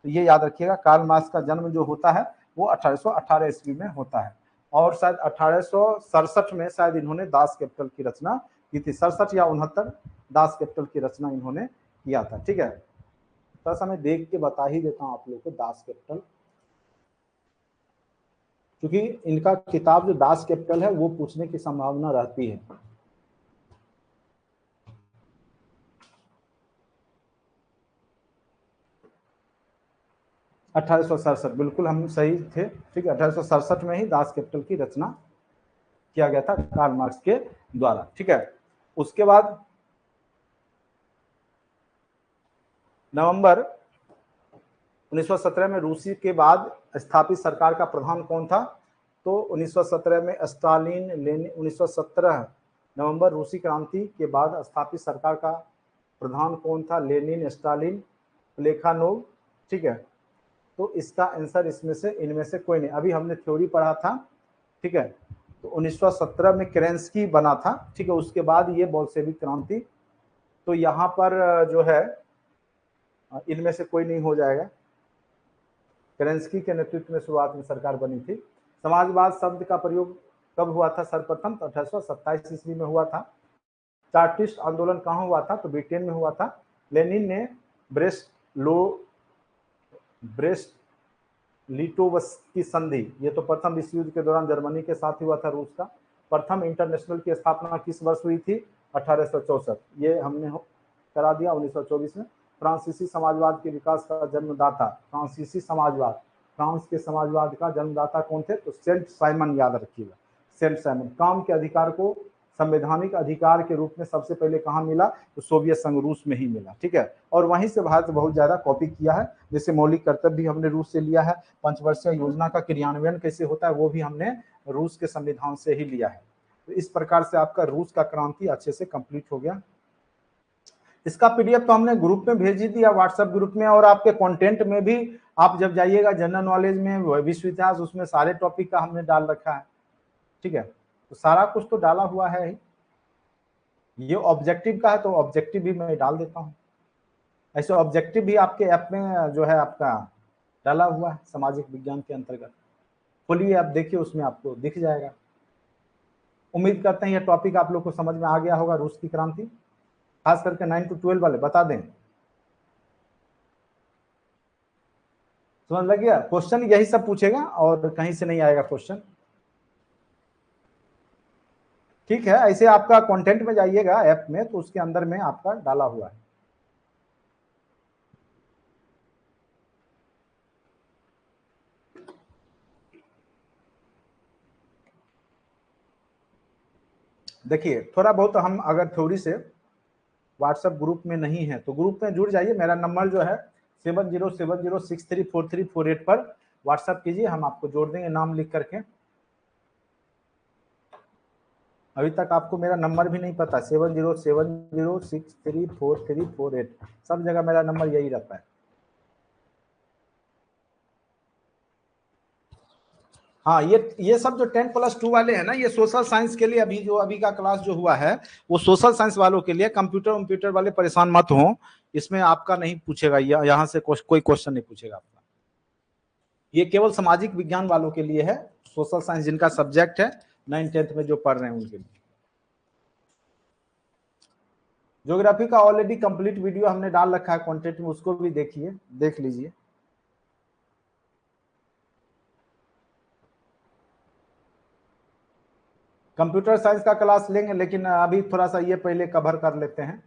Speaker 1: तो ये याद रखिएगा, कार्ल मार्क्स का जन्म जो होता है वो 1818 ईस्वी में होता है। और शायद 1867 में शायद इन्होंने दास कैपिटल की रचना की थी। 67 या 69 दास कैपिटल की रचना इन्होंने किया था। ठीक है। थोड़ा मैं देख के बता ही देता हूँ आप लोगों को दास कैपिटल, क्योंकि इनका किताब जो दास कैपिटल है वो पूछने की संभावना रहती है। अठारह बिल्कुल हम सही थे। ठीक है। 1867 में ही दास कैपिटल की रचना किया गया था कार्ल मार्क्स के द्वारा। ठीक है। उसके बाद नवंबर 1917 में रूसी के बाद स्थापित सरकार का प्रधान कौन था? तो 1917 में स्टालिन। लेनिन। 1917 नवंबर रूसी क्रांति के बाद स्थापित सरकार का प्रधान कौन था? Lenin, Stalin, Plekhanov. ठीक है। तो इसका आंसर इसमें से इनमें से कोई नहीं। अभी हमने थ्योरी पढ़ा था। ठीक है। तो 1917 में केरेंस्की बना था। ठीक है। उसके बाद ये बोल्शेविक क्रांति। तो यहाँ पर जो है इनमें से कोई नहीं हो जाएगा। केरेंस्की के नेतृत्व में शुरुआत में सरकार बनी थी। समाजवाद शब्द का प्रयोग कब हुआ था सर्वप्रथम? तो 1827 ईस्वी में हुआ था। चार्टिस्ट आंदोलन कहाँ हुआ था? तो ब्रिटेन में हुआ था। लेनिन ने ब्रेस्ट लिटोवस्की संधि, ये तो प्रथम विश्व युद्ध के दौरान जर्मनी के साथ हुआ था रूस का। प्रथम इंटरनेशनल की स्थापना किस वर्ष हुई थी? 1864। ये हमने करा दिया 1924 में। फ्रांसीसी समाजवाद के विकास का जन्मदाता, फ्रांसीसी समाजवाद, फ्रांस के समाजवाद का जन्मदाता कौन थे? तो सेंट साइमन, याद रखिएगा, सेंट साइमन। काम के अधिकार को संवैधानिक अधिकार के रूप में सबसे पहले कहाँ मिला? तो सोवियत संघ रूस में ही मिला। ठीक है। और वहीं से भारत बहुत ज्यादा कॉपी किया है। जैसे मौलिक कर्तव्य भी हमने रूस से लिया है, पंचवर्षीय योजना का क्रियान्वयन कैसे होता है वो भी हमने रूस के संविधान से ही लिया है। तो इस प्रकार से आपका रूस का क्रांति अच्छे से कंप्लीट हो गया। इसका पीडीएफ तो हमने ग्रुप में भेज ही दिया, व्हाट्सएप ग्रुप में, और आपके कंटेंट में भी आप जब जाइएगा जनरल नॉलेज में, विश्व इतिहास, उसमें सारे टॉपिक का हमने डाल रखा है। ठीक है, तो सारा कुछ तो डाला हुआ है ही। ये ऑब्जेक्टिव का है तो ऑब्जेक्टिव भी मैं डाल देता हूँ। ऐसे ऑब्जेक्टिव भी आपके ऐप में जो है आपका डाला हुआ है सामाजिक विज्ञान के अंतर्गत। खोलिए, आप देखिए, उसमें आपको दिख जाएगा। उम्मीद करते हैं यह टॉपिक आप लोग को समझ में आ गया होगा। रूस की क्रांति, खास करके 9 to 12 वाले बता दें, समझ लग गया? क्वेश्चन यही सब पूछेगा और कहीं से नहीं आएगा क्वेश्चन। ठीक है, ऐसे आपका कंटेंट में जाइएगा ऐप में, तो उसके अंदर में आपका डाला हुआ है। देखिए, थोड़ा बहुत हम अगर थ्योरी से व्हाट्सएप ग्रुप में नहीं है तो ग्रुप में जुड़ जाइए। मेरा नंबर जो है 7070634348 पर व्हाट्सएप कीजिए, हम आपको जोड़ देंगे नाम लिख करके। अभी तक आपको मेरा नंबर भी नहीं पता, 7070634348, सब जगह मेरा नंबर यही रहता है। हाँ, ये सब जो 10+2 वाले हैं ना, ये सोशल साइंस के लिए अभी का क्लास जो हुआ है वो सोशल साइंस वालों के लिए। कंप्यूटर वाले परेशान मत हो, इसमें आपका नहीं पूछेगा, यहाँ से कोई क्वेश्चन नहीं पूछेगा आपका। ये केवल सामाजिक विज्ञान वालों के लिए है, सोशल साइंस जिनका सब्जेक्ट है 9th-10th में जो पढ़ रहे हैं उनके लिए। ज्योग्राफी का ऑलरेडी कंप्लीट वीडियो हमने डाल रखा है कंटेंट में, उसको भी देखिए, देख लीजिए। कंप्यूटर साइंस का क्लास लेंगे, लेकिन अभी थोड़ा सा ये पहले कवर कर लेते हैं।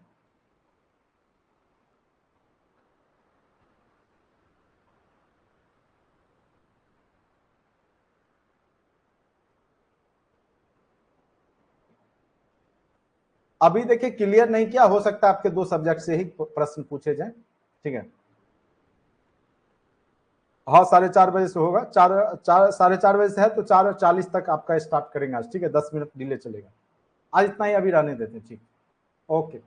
Speaker 1: अभी देखिए, क्लियर नहीं किया, हो सकता है आपके 2 सब्जेक्ट से ही प्रश्न पूछे जाए। ठीक है, हाँ, 4:30 बजे से होगा। 4:30 बजे से है तो 4:40 तक आपका स्टार्ट करेंगे आज। ठीक है, 10 मिनट डिले चलेगा आज, इतना ही अभी रहने देते हैं। ठीक, ओके।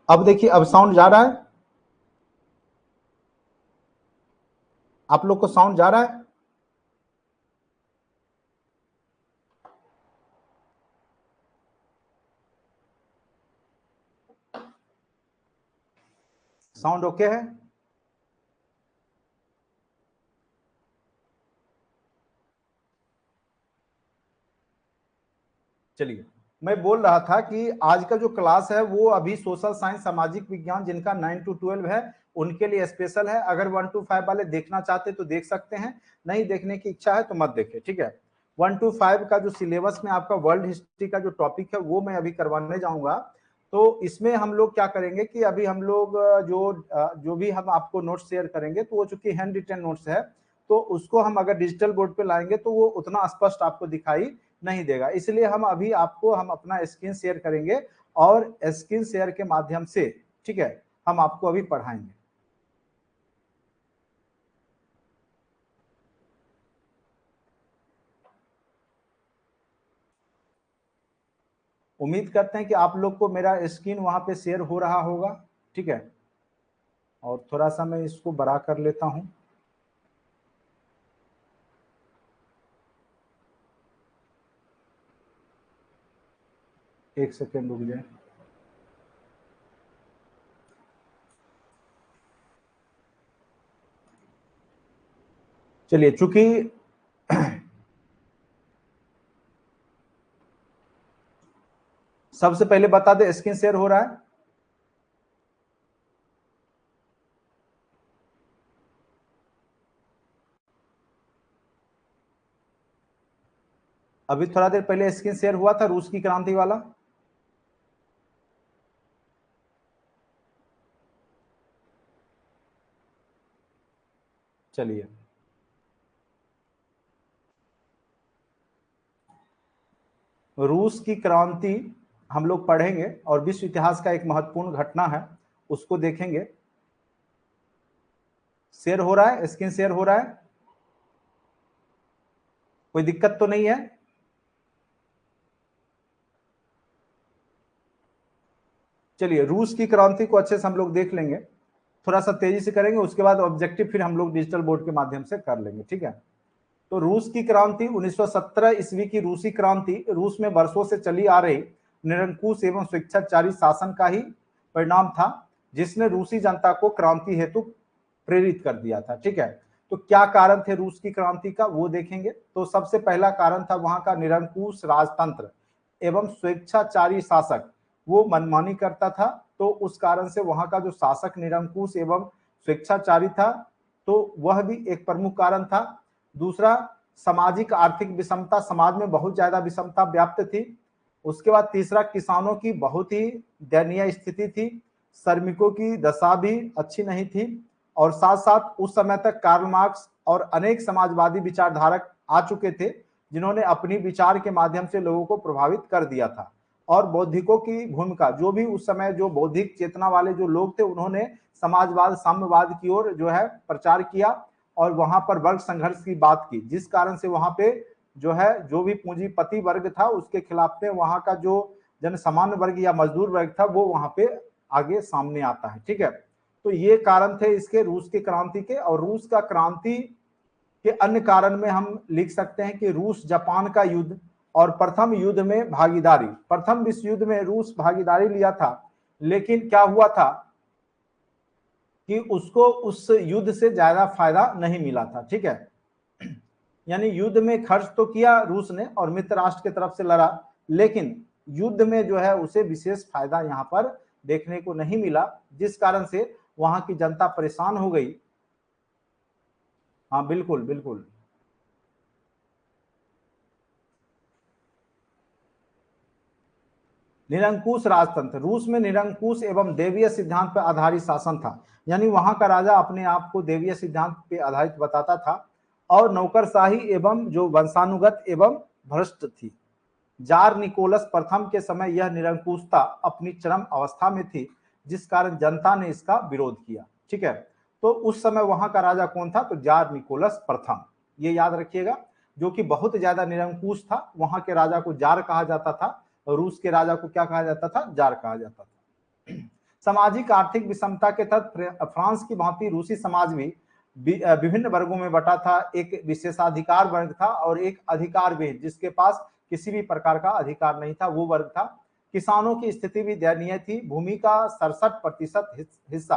Speaker 1: अब देखिए, अब साउंड जा रहा है? आप लोग को साउंड जा रहा है? साउंड ओके है? चलिए, मैं बोल रहा था कि आज का जो क्लास है वो अभी सोशल साइंस, सामाजिक विज्ञान, जिनका 9 to 12 है उनके लिए स्पेशल है। अगर 1 to 5 वाले देखना चाहते तो देख सकते हैं, नहीं देखने की इच्छा है तो मत देखें, ठीक है। 1 to 5 का जो सिलेबस में आपका वर्ल्ड हिस्ट्री का जो टॉपिक है वो मैं अभी करवाने जाऊंगा। तो इसमें हम लोग क्या करेंगे कि अभी हम लोग जो भी हम आपको नोट्स शेयर करेंगे तो वो चूंकि हैंड रिटन नोट्स है, तो उसको हम अगर डिजिटल बोर्ड पे लाएंगे तो वो उतना स्पष्ट आपको दिखाई नहीं देगा। इसलिए हम अभी आपको हम अपना स्क्रीन शेयर करेंगे और स्क्रीन शेयर के माध्यम से, ठीक है, हम आपको अभी पढ़ाएंगे। उम्मीद करते हैं कि आप लोग को मेरा स्क्रीन वहां पे शेयर हो रहा होगा, ठीक है। और थोड़ा सा मैं इसको बड़ा कर लेता हूं। एक सेकेंड रुक जाए। चलिए, चूंकि सबसे पहले बता दे स्क्रीन शेयर हो रहा है? अभी थोड़ा देर पहले स्क्रीन शेयर हुआ था रूस की क्रांति वाला। चलिए, रूस की क्रांति हम लोग पढ़ेंगे और विश्व इतिहास का एक महत्वपूर्ण घटना है, उसको देखेंगे। शेयर हो रहा है, स्क्रीन शेयर हो रहा है, कोई दिक्कत तो नहीं है? चलिए, रूस की क्रांति को अच्छे से हम लोग देख लेंगे, थोड़ा सा तेजी से करेंगे, उसके बाद ऑब्जेक्टिव फिर हम लोग डिजिटल बोर्ड के माध्यम से कर लेंगे, ठीक है। तो रूस की क्रांति 1917 ईस्वी की रूसी क्रांति रूस में वर्षों से चली आ रही निरंकुश एवं स्वेच्छाचारी शासन का ही परिणाम था, जिसने रूसी जनता को क्रांति हेतु प्रेरित कर दिया था, ठीक है। तो क्या कारण थे रूस की क्रांति का, वो देखेंगे। तो सबसे पहला कारण था वहां का निरंकुश राजतंत्र एवं स्वेच्छाचारी शासक, वो मनमानी करता था, तो उस कारण से वहां का जो शासक निरंकुश एवं स्वेच्छाचारी था, तो वह भी एक प्रमुख कारण था। दूसरा, सामाजिक आर्थिक विषमता, समाज में बहुत ज्यादा विषमता व्याप्त थी। उसके बाद तीसरा, किसानों की बहुत ही दयनीय स्थिति थी, श्रमिकों की दशा भी अच्छी नहीं थी, और साथ साथ उस समय तक कार्ल मार्क्स और अनेक समाजवादी विचारधारक आ चुके थे, जिन्होंने अपनी विचार के माध्यम से लोगों को प्रभावित कर दिया था। और बौद्धिकों की भूमिका, जो भी उस समय जो बौद्धिक चेतना वाले जो लोग थे, उन्होंने समाजवाद साम्यवाद की ओर जो है प्रचार किया और वहां पर वर्ग संघर्ष की बात की, जिस कारण से वहां पे जो है जो भी पूंजीपति वर्ग था उसके खिलाफ में वहां का जो जन सामान्य वर्ग या मजदूर वर्ग था वो वहां पे आगे सामने आता है, ठीक है। तो ये कारण थे इसके रूस की क्रांति के। और रूस का क्रांति के अन्य कारण में हम लिख सकते हैं कि रूस जापान का युद्ध और प्रथम युद्ध में भागीदारी। प्रथम विश्व युद्ध में रूस भागीदारी लिया था, लेकिन क्या हुआ था कि उसको उस युद्ध से ज्यादा फायदा नहीं मिला था, ठीक है। यानी युद्ध में खर्च तो किया रूस ने और मित्र राष्ट्र की तरफ से लड़ा, लेकिन युद्ध में जो है उसे विशेष फायदा यहाँ पर देखने को नहीं मिला, जिस कारण से वहां की जनता परेशान हो गई। हाँ बिल्कुल बिल्कुल। निरंकुश राजतंत्र, रूस में निरंकुश एवं देवीय सिद्धांत पर आधारित शासन था, यानी वहां का राजा अपने आप को देवीय सिद्धांत पे आधारित बताता था, और नौकरशाही एवं जो वंशानुगत एवं भ्रष्ट थी। जार निकोलस प्रथम के समय यह निरंकुशता अपनी चरम अवस्था में थी, जिस कारण जनता ने इसका विरोध किया, ठीक है। तो उस समय वहां का राजा कौन था, तो जार निकोलस प्रथम, ये याद रखिएगा, जो कि बहुत ज्यादा निरंकुश था। वहां के राजा को जार कहा जाता था, और रूस के राजा को क्या कहा जाता था, जार कहा जाता था। सामाजिक आर्थिक विषमता के तहत फ्रांस की भांति रूसी समाज भी विभिन्न वर्गों में बटा था। एक विशेषाधिकार वर्ग था और एक अधिकार विहीन, जिसके पास किसी भी प्रकार का अधिकार नहीं था, वो वर्ग था। किसानों की स्थिति भी दयनीय थी। भूमि का 67% हिस्सा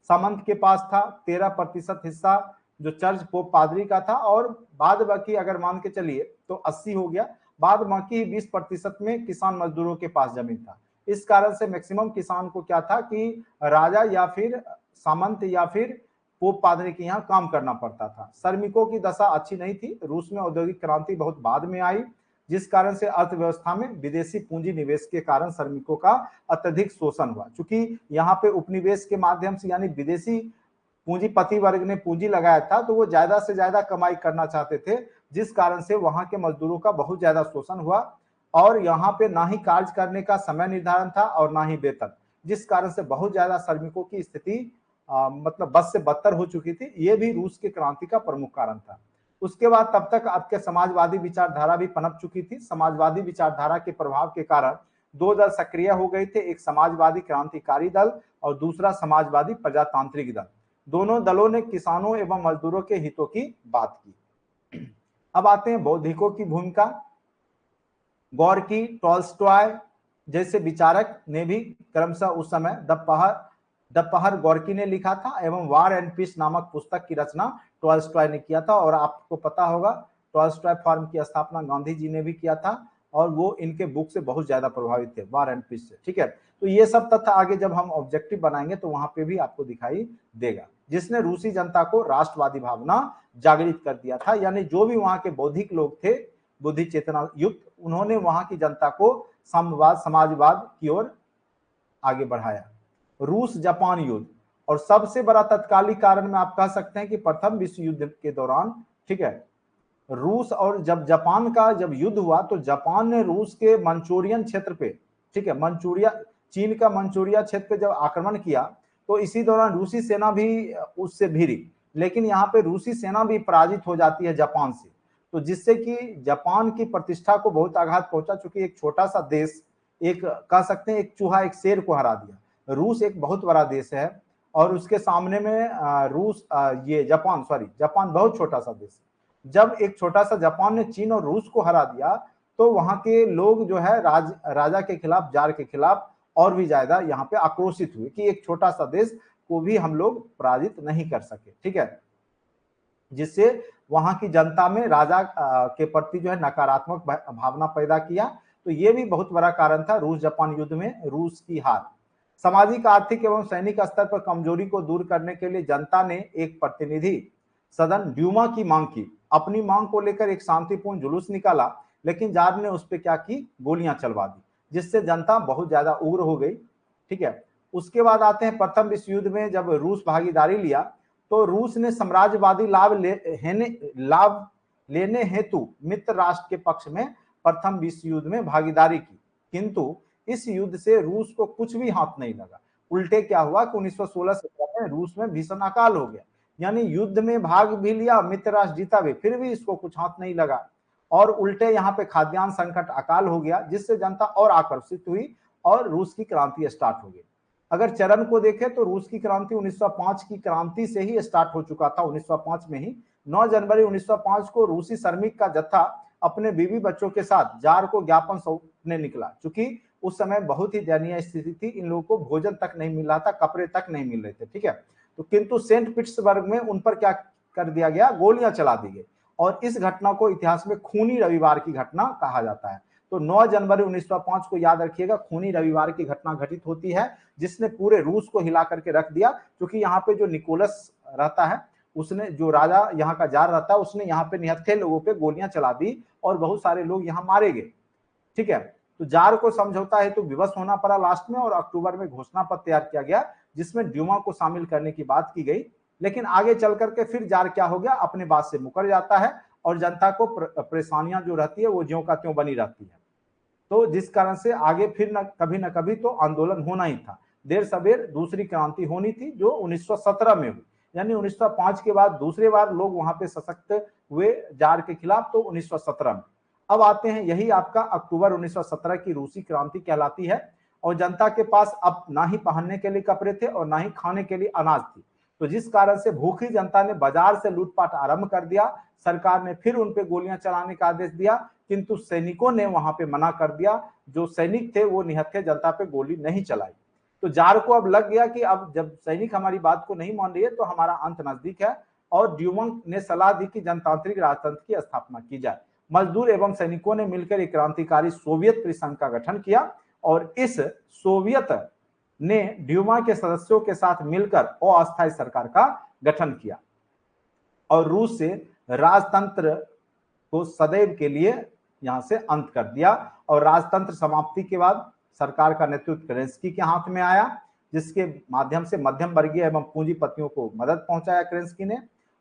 Speaker 1: सामंत के पास था, 13% हिस्सा जो चर्च पोप पादरी का था, और बाद बाकी अगर मान के चलिए तो 80 हो गया, बाद बाकी 20% में किसान मजदूरों के पास जमीन था। इस कारण से मैक्सिमम किसान को क्या था कि राजा या फिर सामंत या फिर पोप पादरी के यहाँ काम करना पड़ता था। श्रमिकों की दशा अच्छी नहीं थी। रूस में औद्योगिक क्रांति बहुत बाद में आई, जिस कारण से अर्थव्यवस्था में विदेशी पूंजी निवेश के कारण श्रमिकों का अत्यधिक शोषण हुआ। चूंकि यहाँ पे उपनिवेश के माध्यम से यानी विदेशी पूंजीपति वर्ग ने पूंजी लगाया था, तो वो ज्यादा से ज्यादा कमाई करना चाहते थे, जिस कारण से वहां के मजदूरों का बहुत ज्यादा शोषण हुआ। और यहाँ पे ना ही कार्य करने का समय निर्धारण था और ना ही वेतन, जिस कारण से बहुत ज्यादा श्रमिकों की स्थिति मतलब बस से बदतर हो चुकी थी। ये भी रूस की क्रांति का प्रमुख कारण था। उसके बाद तब तक आपके समाजवादी विचारधारा भी पनप चुकी थी। समाजवादी विचारधारा के प्रभाव के कारण दो दल सक्रिय हो गए थे, एक समाजवादी क्रांतिकारी दल और दूसरा समाजवादी प्रजातांत्रिक दल। दोनों दलों ने किसानों एवं मजदूरों के हितों की बात की। अब आते हैं बौद्धिकों की भूमिका। गोर्की, टॉल्स्टॉय जैसे विचारक ने भी क्रमशः उस समय द पहर गोर्की ने लिखा था, एवं वार एंड पीस नामक पुस्तक की रचना टॉल्स्टॉय ने किया था। और आपको पता होगा टॉल्स्टॉय फार्म की स्थापना गांधी जी ने भी किया था, और वो इनके बुक से बहुत ज्यादा प्रभावित थे, वार एंड पीस से, ठीक है। तो ये सब तथ्य आगे जब हम ऑब्जेक्टिव बनाएंगे तो वहां पे भी आपको दिखाई देगा, जिसने रूसी जनता को राष्ट्रवादी भावना जागृत कर दिया था। यानी जो भी वहां के बौद्धिक लोग थे, बुद्धि चेतना युक्त, उन्होंने वहां की जनता को साम्यवाद समाजवाद की ओर आगे बढ़ाया। रूस जापान युद्ध, और सबसे बड़ा तत्कालिक कारण में आप कह सकते हैं कि प्रथम विश्व युद्ध के दौरान, ठीक है, रूस और जब जापान का जब युद्ध हुआ तो जापान ने रूस के मंचूरियन क्षेत्र पे, ठीक है, मंचूरिया चीन का मंचूरिया क्षेत्र पे जब आक्रमण किया, तो इसी दौरान रूसी सेना भी उससे भिड़ी। लेकिन यहाँ पे रूसी सेना भी पराजित हो जाती है जापान से, तो जिससे कि जापान की प्रतिष्ठा को बहुत आघात पहुंचा, चूंकि एक छोटा सा देश, एक कह सकते हैं एक चूहा एक शेर को हरा दिया। रूस एक बहुत बड़ा देश है और उसके सामने में ये जापान बहुत छोटा सा देश है। जब एक छोटा सा जापान ने चीन और रूस को हरा दिया तो वहां के लोग जो है राजा के खिलाफ, जार के खिलाफ और भी ज्यादा यहाँ पे आक्रोशित हुए कि एक छोटा सा देश को भी हम लोग पराजित नहीं कर सके, ठीक है। जिससे वहां की जनता में राजा के प्रति जो है नकारात्मक भावना पैदा किया। तो ये भी बहुत बड़ा कारण था रूस जापान युद्ध में रूस की हार। सामाजिक, आर्थिक एवं सैनिक स्तर पर कमजोरी को दूर करने के लिए जनता ने एक प्रतिनिधि सदन ड्यूमा की मांग की। अपनी मांग को लेकर एक शांतिपूर्ण जुलूस निकाला, लेकिन जार ने उस पर क्या की, गोलियां चलवा दी, जिससे जनता बहुत ज्यादा उग्र हो गई, ठीक है। उसके बाद आते हैं प्रथम विश्व युद्ध में जब रूस भागीदारी लिया तो रूस ने साम्राज्यवादी लाभ लेने हेतु मित्र राष्ट्र के पक्ष में प्रथम विश्व युद्ध में भागीदारी की, किंतु इस युद्ध से रूस को कुछ भी हाथ नहीं लगा। उल्टे क्या हुआ कि 1916-17 में रूस में भीषण अकाल हो गया, यानी युद्ध में भाग भी लिया, मित्र राष्ट्र जीता भी, फिर भी इसको कुछ हाथ नहीं लगा और उल्टे यहाँ पे खाद्यान्न संकट, अकाल हो गया, जिससे जनता और आकर्षित हुई और रूस की क्रांति स्टार्ट हो गई। अगर चरण को देखें तो रूस की क्रांति 1905 की क्रांति से ही स्टार्ट हो चुका था। 1905 में ही 9 जनवरी 1905 को रूसी श्रमिक का जत्था अपने बीवी बच्चों के साथ जार को ज्ञापन सौंपने निकला। चूंकि उस समय बहुत ही दयनीय स्थिति थी, इन लोगों को भोजन तक नहीं मिल रहा था, कपड़े तक नहीं मिल रहे थे, ठीक है। तो किंतु सेंट पीटर्सबर्ग में उन पर क्या कर दिया गया, गोलियां चला दी गई और इस घटना को इतिहास में खूनी रविवार की घटना कहा जाता है। तो 9 जनवरी 1905 को याद रखिएगा, खूनी रविवार की घटना घटित होती है जिसने पूरे रूस को हिला करके रख दिया। क्योंकि यहाँ पे जो निकोलस रहता है, उसने, जो राजा यहाँ का जार रहता है, उसने यहाँ पे निहत्थे लोगों पे गोलियां चला दी और बहुत सारे लोग यहाँ मारे गए, ठीक है। तो जार को समझौता है तो विवश होना पड़ा लास्ट में और अक्टूबर में घोषणा पत्र तैयार किया गया जिसमें ड्यूमा को शामिल करने की बात की गई। लेकिन आगे चल करके फिर जार क्या हो गया, अपने बात से मुकर जाता है और जनता को परेशानियां जो रहती है वो ज्यों का त्यों बनी रहती है। तो जिस कारण से आगे फिर न कभी तो आंदोलन होना ही था, देर सवेर दूसरी क्रांति होनी थी जो 1917 में हुई। यानी 1905 के बाद दूसरी बार लोग वहां पे सशक्त हुए जार के खिलाफ, तो 1917 में। अब आते हैं, यही आपका अक्टूबर 1917 की रूसी क्रांति कहलाती है और जनता के पास अब ना ही पहनने के लिए कपड़े थे और ना ही खाने के लिए अनाज थी। तो जिस कारण से भूखी जनता ने बाजार से लूटपाट आरंभ कर दिया। सरकार ने फिर उन पे गोलियां चलाने का आदेश दिया, किंतु सैनिकों ने वहां पे मना कर दिया। जो सैनिक थे वो निहत्थे जनता पे गोली नहीं चलाई। तो जार को अब लग गया कि अब जब सैनिक हमारी बात को नहीं मान रही है तो हमारा अंत नजदीक है और ड्यूमा ने सलाह दी कि जनतांत्रिक राजतंत्र की स्थापना की जाए। मजदूर एवं सैनिकों ने मिलकर एक क्रांतिकारी सोवियत परिसंघ का गठन किया और इस सोवियत ने ड्यूमा के सदस्यों के साथ मिलकर अस्थायी सरकार का गठन किया और रूस से राजतंत्र को सदैव के लिए यहां से अंत कर दिया। और राजतंत्र समाप्ति के बाद सरकार का नेतृत्व केरेंस्की के हाथ में आया, जिसके माध्यम से मध्यम वर्गीय एवं पूंजीपतियों को मदद पहुंचाया केरेंस्की ने।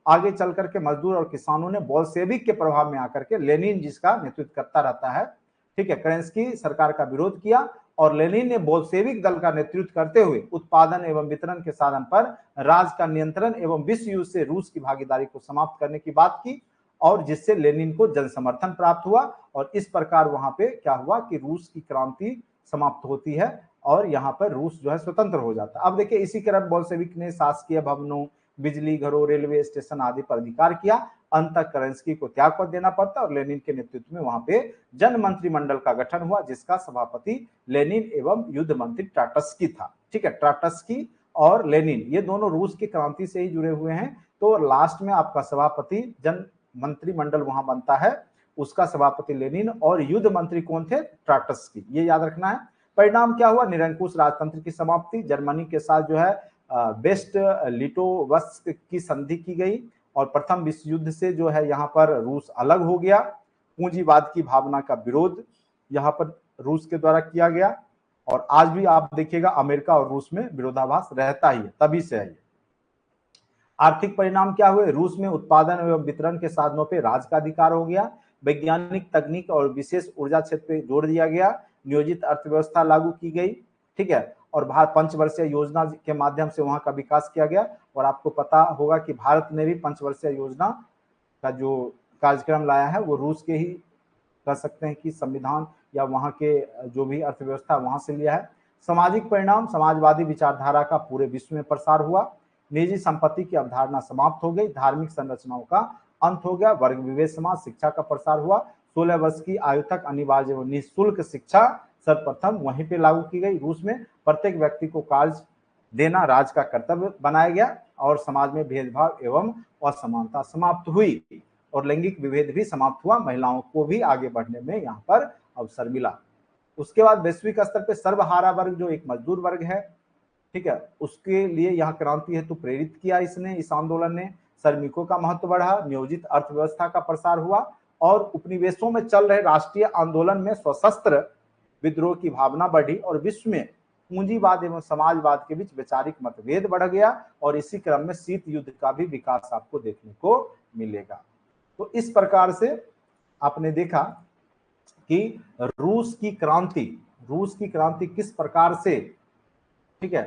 Speaker 1: आगे चल करके मजदूर और किसानों ने बोल्शेविक के प्रभाव में आकर के, लेनिन जिसका नेतृत्व करता रहता है, ठीक है, केरेंस्की सरकार का विरोध किया और लेनिन ने बोल्शेविक दल का नेतृत्व करते हुए उत्पादन एवं वितरण के साधन पर राज का नियंत्रण एवं विश्व युद्ध से रूस की भागीदारी को समाप्त करने की बात की और जिससे लेनिन को जन समर्थन प्राप्त हुआ और इस प्रकार वहां पे क्या हुआ कि रूस की क्रांति समाप्त होती है और यहाँ पर रूस जो है स्वतंत्र हो जाता है। अब देखिए, इसी क्रम बोल्शेविक ने शासकीय भवनों, बिजली घरों, रेलवे स्टेशन आदि पर अधिकार किया। अंत तक केरेंस्की को त्याग पत्र देना पड़ता और लेनिन के नेतृत्व में वहां पे जन मंत्रिमंडल का गठन हुआ, जिसका सभापति लेनिन एवं युद्ध मंत्री ट्राटस्की था, ठीक है। ट्राटस्की और लेनिन ये दोनों रूस की क्रांति से ही जुड़े हुए हैं। तो लास्ट में आपका सभापति, जन मंत्रिमंडल वहां बनता है, उसका सभापति लेनिन और युद्ध मंत्री कौन थे, ट्राटस्की, ये याद रखना है। परिणाम क्या हुआ, निरंकुश राजतंत्र की समाप्ति। जर्मनी के साथ जो है वेस्ट लिटोवस्क की संधि की गई और प्रथम विश्व युद्ध से जो है यहाँ पर रूस अलग हो गया। पूंजीवाद की भावना का विरोध यहाँ पर रूस के द्वारा किया गया और आज भी आप देखिएगा अमेरिका और रूस में विरोधाभास रहता ही है, तभी से है। आर्थिक परिणाम क्या हुए, रूस में उत्पादन एवं वितरण के साधनों पर राज का अधिकार हो गया। वैज्ञानिक तकनीक और विशेष ऊर्जा क्षेत्र पे जोड़ दिया गया। नियोजित अर्थव्यवस्था लागू की गई, ठीक है। और भारत पंचवर्षीय योजना के माध्यम से वहां का विकास किया गया। और आपको पता होगा कि भारत ने भी पंचवर्षीय योजना का जो कार्यक्रम लाया है वो रूस के ही कह सकते हैं कि संविधान या वहां के जो भी अर्थव्यवस्था वहां से लिया है। सामाजिक परिणाम, समाजवादी विचारधारा का पूरे विश्व में प्रसार हुआ, निजी संपत्ति की अवधारणा समाप्त हो गई, धार्मिक संरचनाओं का अंत हो गया, वर्ग विवेक समाज शिक्षा का प्रसार हुआ, 16 वर्ष की आयु तक अनिवार्य एवं निःशुल्क शिक्षा सर्वप्रथम वहीं पे लागू की गई रूस में। प्रत्येक व्यक्ति को कार्य देना राज्य का कर्तव्य बनाया गया और समाज में भेदभाव एवं असमानता समाप्त हुई और लैंगिक विभेद भी समाप्त हुआ, महिलाओं को भी आगे बढ़ने में यहाँ पर अवसर मिला। उसके बाद वैश्विक स्तर पे सर्वहारा वर्ग जो एक मजदूर वर्ग है, ठीक है, उसके लिए यहाँ क्रांति हेतु प्रेरित किया इसने, इस आंदोलन ने। श्रमिकों का महत्व बढ़ा, नियोजित अर्थव्यवस्था का प्रसार हुआ और उपनिवेशों में चल रहे राष्ट्रीय आंदोलन में सशस्त्र विद्रोह की भावना बढ़ी और विश्व में पूंजीवाद एवं समाजवाद के बीच वैचारिक मतभेद बढ़ गया और इसी क्रम में शीत युद्ध का भी विकास आपको देखने को मिलेगा। तो इस प्रकार से आपने देखा कि रूस की क्रांति किस प्रकार से, ठीक है,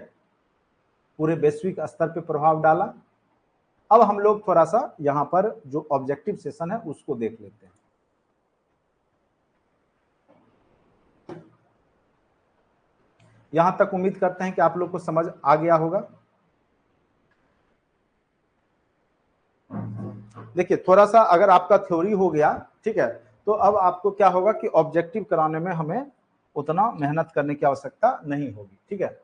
Speaker 1: पूरे वैश्विक स्तर पे प्रभाव डाला। अब हम लोग थोड़ा सा यहां पर जो ऑब्जेक्टिव सेशन है उसको देख लेते हैं। यहां तक उम्मीद करते हैं कि आप लोग को समझ आ गया होगा। देखिए, थोड़ा सा अगर आपका थ्योरी हो गया, ठीक है, तो अब आपको क्या होगा कि ऑब्जेक्टिव कराने में हमें उतना मेहनत करने की आवश्यकता नहीं होगी, ठीक है।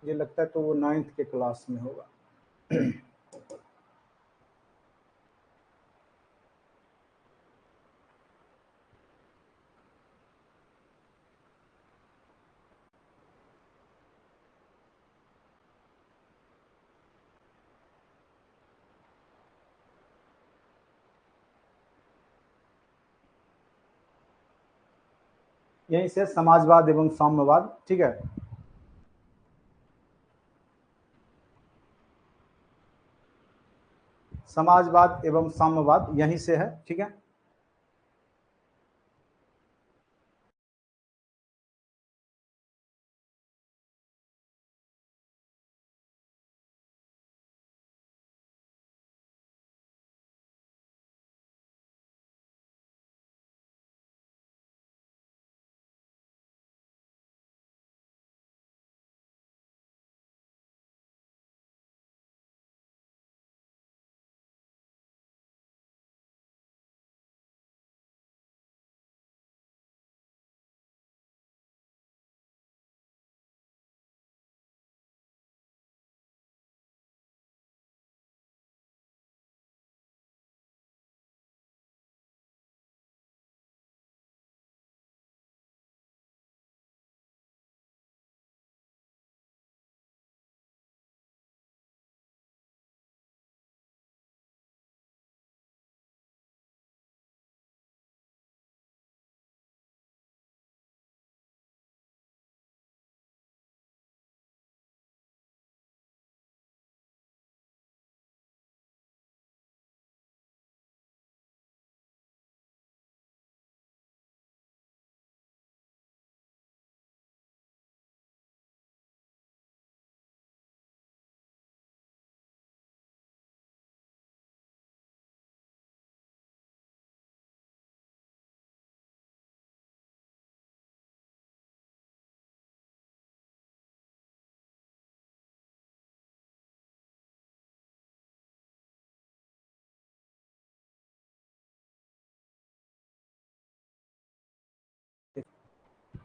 Speaker 1: ये लगता है तो वो 9th के क्लास में होगा। यहीं से समाजवाद एवं साम्यवाद, ठीक है, समाजवाद एवं साम्यवाद यहीं से है, ठीक है।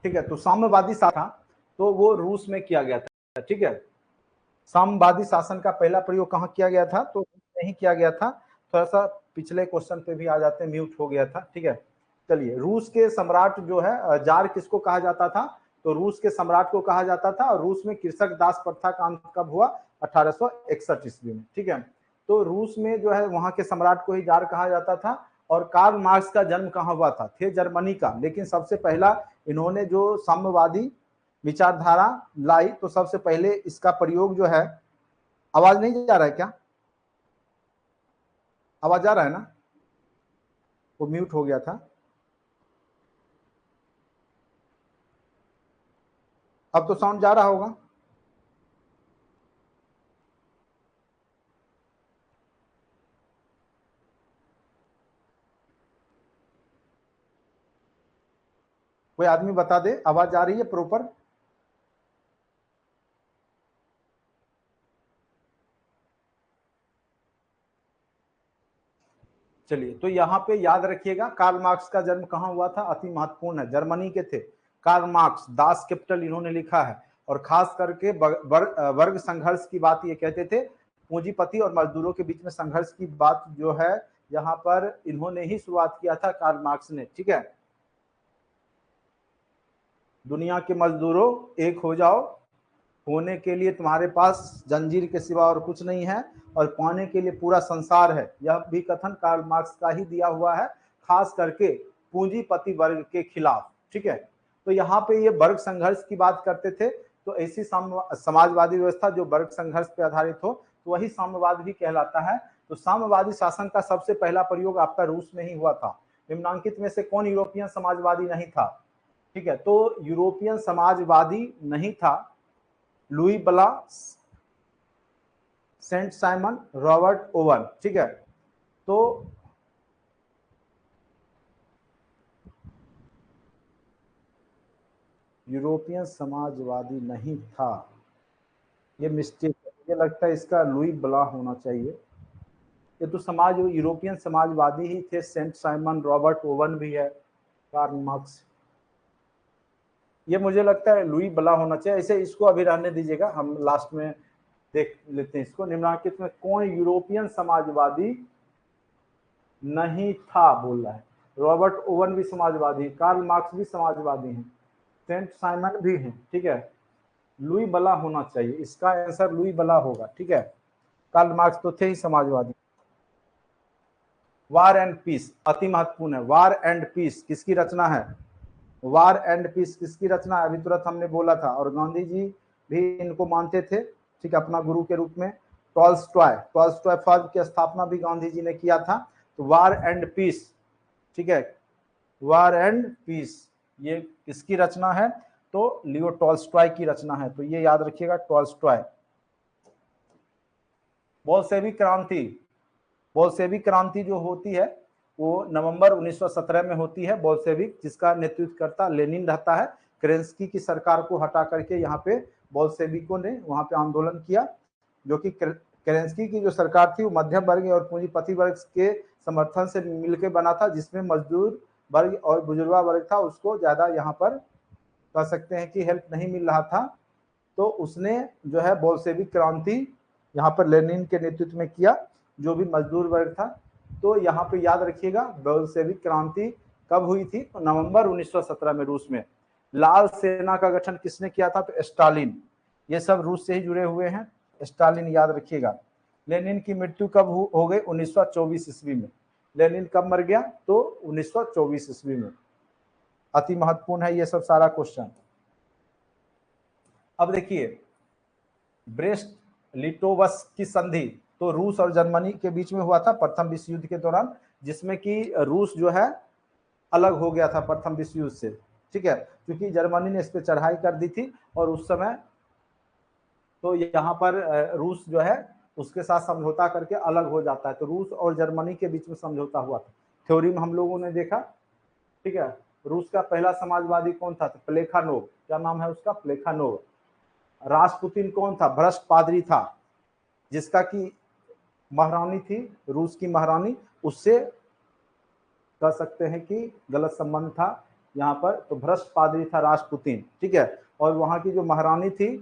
Speaker 1: ठीक है। तो साम्यवादी शासन था तो वो रूस में किया गया था, ठीक है। साम्यवादी शासन का पहला प्रयोग कहाँ किया गया था, तो नहीं किया गया था। थोड़ा सा पिछले क्वेश्चन पे भी आ जाते हैं, म्यूट हो गया था, ठीक है। चलिए, रूस के सम्राट जो है जार किसको कहा जाता था, तो रूस के सम्राट को कहा जाता था। और रूस में कृषक दास प्रथा का अंत कब हुआ, 1861 ईस्वी में, ठीक है। तो रूस में जो है वहां के सम्राट को ही जार कहा जाता था। और कार्ल मार्क्स का जन्म कहाँ हुआ था, थे जर्मनी का, लेकिन सबसे पहला इन्होंने जो साम्यवादी विचारधारा लाई, तो सबसे पहले इसका प्रयोग जो है, आवाज नहीं जा रहा है क्या, आवाज आ रहा है ना, वो म्यूट हो गया था। अब तो साउंड जा रहा होगा। कोई आदमी बता दे, आवाज आ रही है प्रॉपर। चलिए, तो यहाँ पे याद रखिएगा, कार्ल मार्क्स का जन्म कहाँ हुआ था, अति महत्वपूर्ण है, जर्मनी के थे कार्ल मार्क्स, दास कैपिटल इन्होंने लिखा है। और खास करके वर्ग संघर्ष की बात ये कहते थे, पूंजीपति और मजदूरों के बीच में संघर्ष की बात जो है यहाँ पर इन्होंने ही शुरुआत किया था, कार्ल मार्क्स ने, ठीक है। दुनिया के मजदूरों एक हो जाओ, होने के लिए तुम्हारे पास जंजीर के सिवा और कुछ नहीं है, और पाने के लिए पूरा संसार है। यह भी कथन कार्ल मार्क्स का ही दिया हुआ है, खास करके पूंजीपति वर्ग के खिलाफ, ठीक है। तो यहाँ पे ये वर्ग संघर्ष की बात करते थे। तो ऐसी समाजवादी व्यवस्था जो वर्ग संघर्ष पे आधारित हो, तो वही साम्यवाद भी कहलाता है। तो साम्यवादी शासन का सबसे पहला प्रयोग आपका रूस में ही हुआ था। निम्नांकित में से कौन यूरोपियन समाजवादी नहीं था, ठीक है। तो यूरोपियन समाजवादी नहीं था लुई बला, सेंट साइमन, रॉबर्ट ओवन, ठीक है। तो यूरोपियन समाजवादी नहीं था, ये मिस्टेक है, मुझे लगता है इसका लुई बला होना चाहिए। ये तो यूरोपियन समाजवादी ही थे, सेंट साइमन, रॉबर्ट ओवन भी है, कार्ल मार्क्स, ये मुझे लगता है लुई बला होना चाहिए। ऐसे इसको अभी रहने दीजिएगा, हम लास्ट में देख लेते हैं इसको। निम्नलिखित में कौन यूरोपियन समाजवादी नहीं था बोल रहा है। रॉबर्ट ओवन भी समाजवादी है, कार्ल मार्क्स भी समाजवादी हैं, सेंट साइमन भी हैं, ठीक है। लुई बला होना चाहिए, इसका आंसर लुई बला होगा, ठीक है। कार्ल मार्क्स तो थे ही समाजवादी। वार एंड पीस अति महत्वपूर्ण है। वार एंड पीस किसकी रचना है, वार एंड पीस किसकी रचना है, अभी तुरंत हमने बोला था। और गांधी जी भी इनको मानते थे, ठीक है, अपना गुरु के रूप में। टॉल्स्टॉय फर्म की स्थापना भी गांधी जी ने किया था। तो वार एंड पीस, ठीक है, वार एंड पीस ये किसकी रचना है, तो लियो टॉल्स्टॉय की रचना है। तो ये याद रखिएगा, टॉल्स्टॉय। बोल्शेविक क्रांति जो होती है वो नवंबर 1917 में होती है। बोल्शेविक जिसका नेतृत्व करता लेनिन रहता है। केरेंस्की की सरकार को हटा करके यहाँ पे बोल्शेविकों ने वहां पे आंदोलन किया, जो कि केरेंस्की की जो सरकार थी वो मध्यम वर्ग और पूंजीपति वर्ग के समर्थन से मिलकर बना था, जिसमें मजदूर वर्ग और बुजुर्गा वर्ग था, उसको ज्यादा यहाँ पर कह सकते हैं कि हेल्प नहीं मिल रहा था। तो उसने जो है बोल्शेविक क्रांति यहाँ पर लेनिन के नेतृत्व में किया, जो भी मजदूर वर्ग था। तो यहाँ पे याद रखिएगा, बोल्शेविक क्रांति कब हुई थी, तो नवंबर 1917 में रूस में। लाल सेना का गठन किसने किया था, तो स्टालिन। ये सब रूस से ही जुड़े हुए हैं, स्टालिन याद रखिएगा। लेनिन की मृत्यु कब हो गई, 1924 ईस्वी में। लेनिन कब मर गया, तो 1924 ईस्वी में। अति महत्वपूर्ण है ये सब सारा क्वेश्चन। अब देखिए, ब्रेस्ट लिटोवस्क की संधि तो रूस और जर्मनी के बीच में हुआ था प्रथम विश्व युद्ध के दौरान, जिसमें कि रूस जो है अलग हो गया था प्रथम विश्व युद्ध से, ठीक है, क्योंकि जर्मनी ने इस पर चढ़ाई कर दी थी। और उस समय तो यहाँ पर रूस जो है उसके साथ समझौता करके अलग हो जाता है। तो रूस और जर्मनी के बीच में समझौता हुआ था। थ्योरी में हम लोगों ने देखा, ठीक है। रूस का पहला समाजवादी कौन था, तो प्लेखानोव, क्या नाम है उसका, प्लेखानोव। रासपुतिन कौन था, भ्रष्ट पादरी था, जिसका की महारानी थी, रूस की महारानी, उससे कह सकते हैं कि गलत संबंध था। यहाँ पर, तो भ्रष्ट पादरी था रासपुतीन, ठीक है। और वहाँ की जो महारानी थी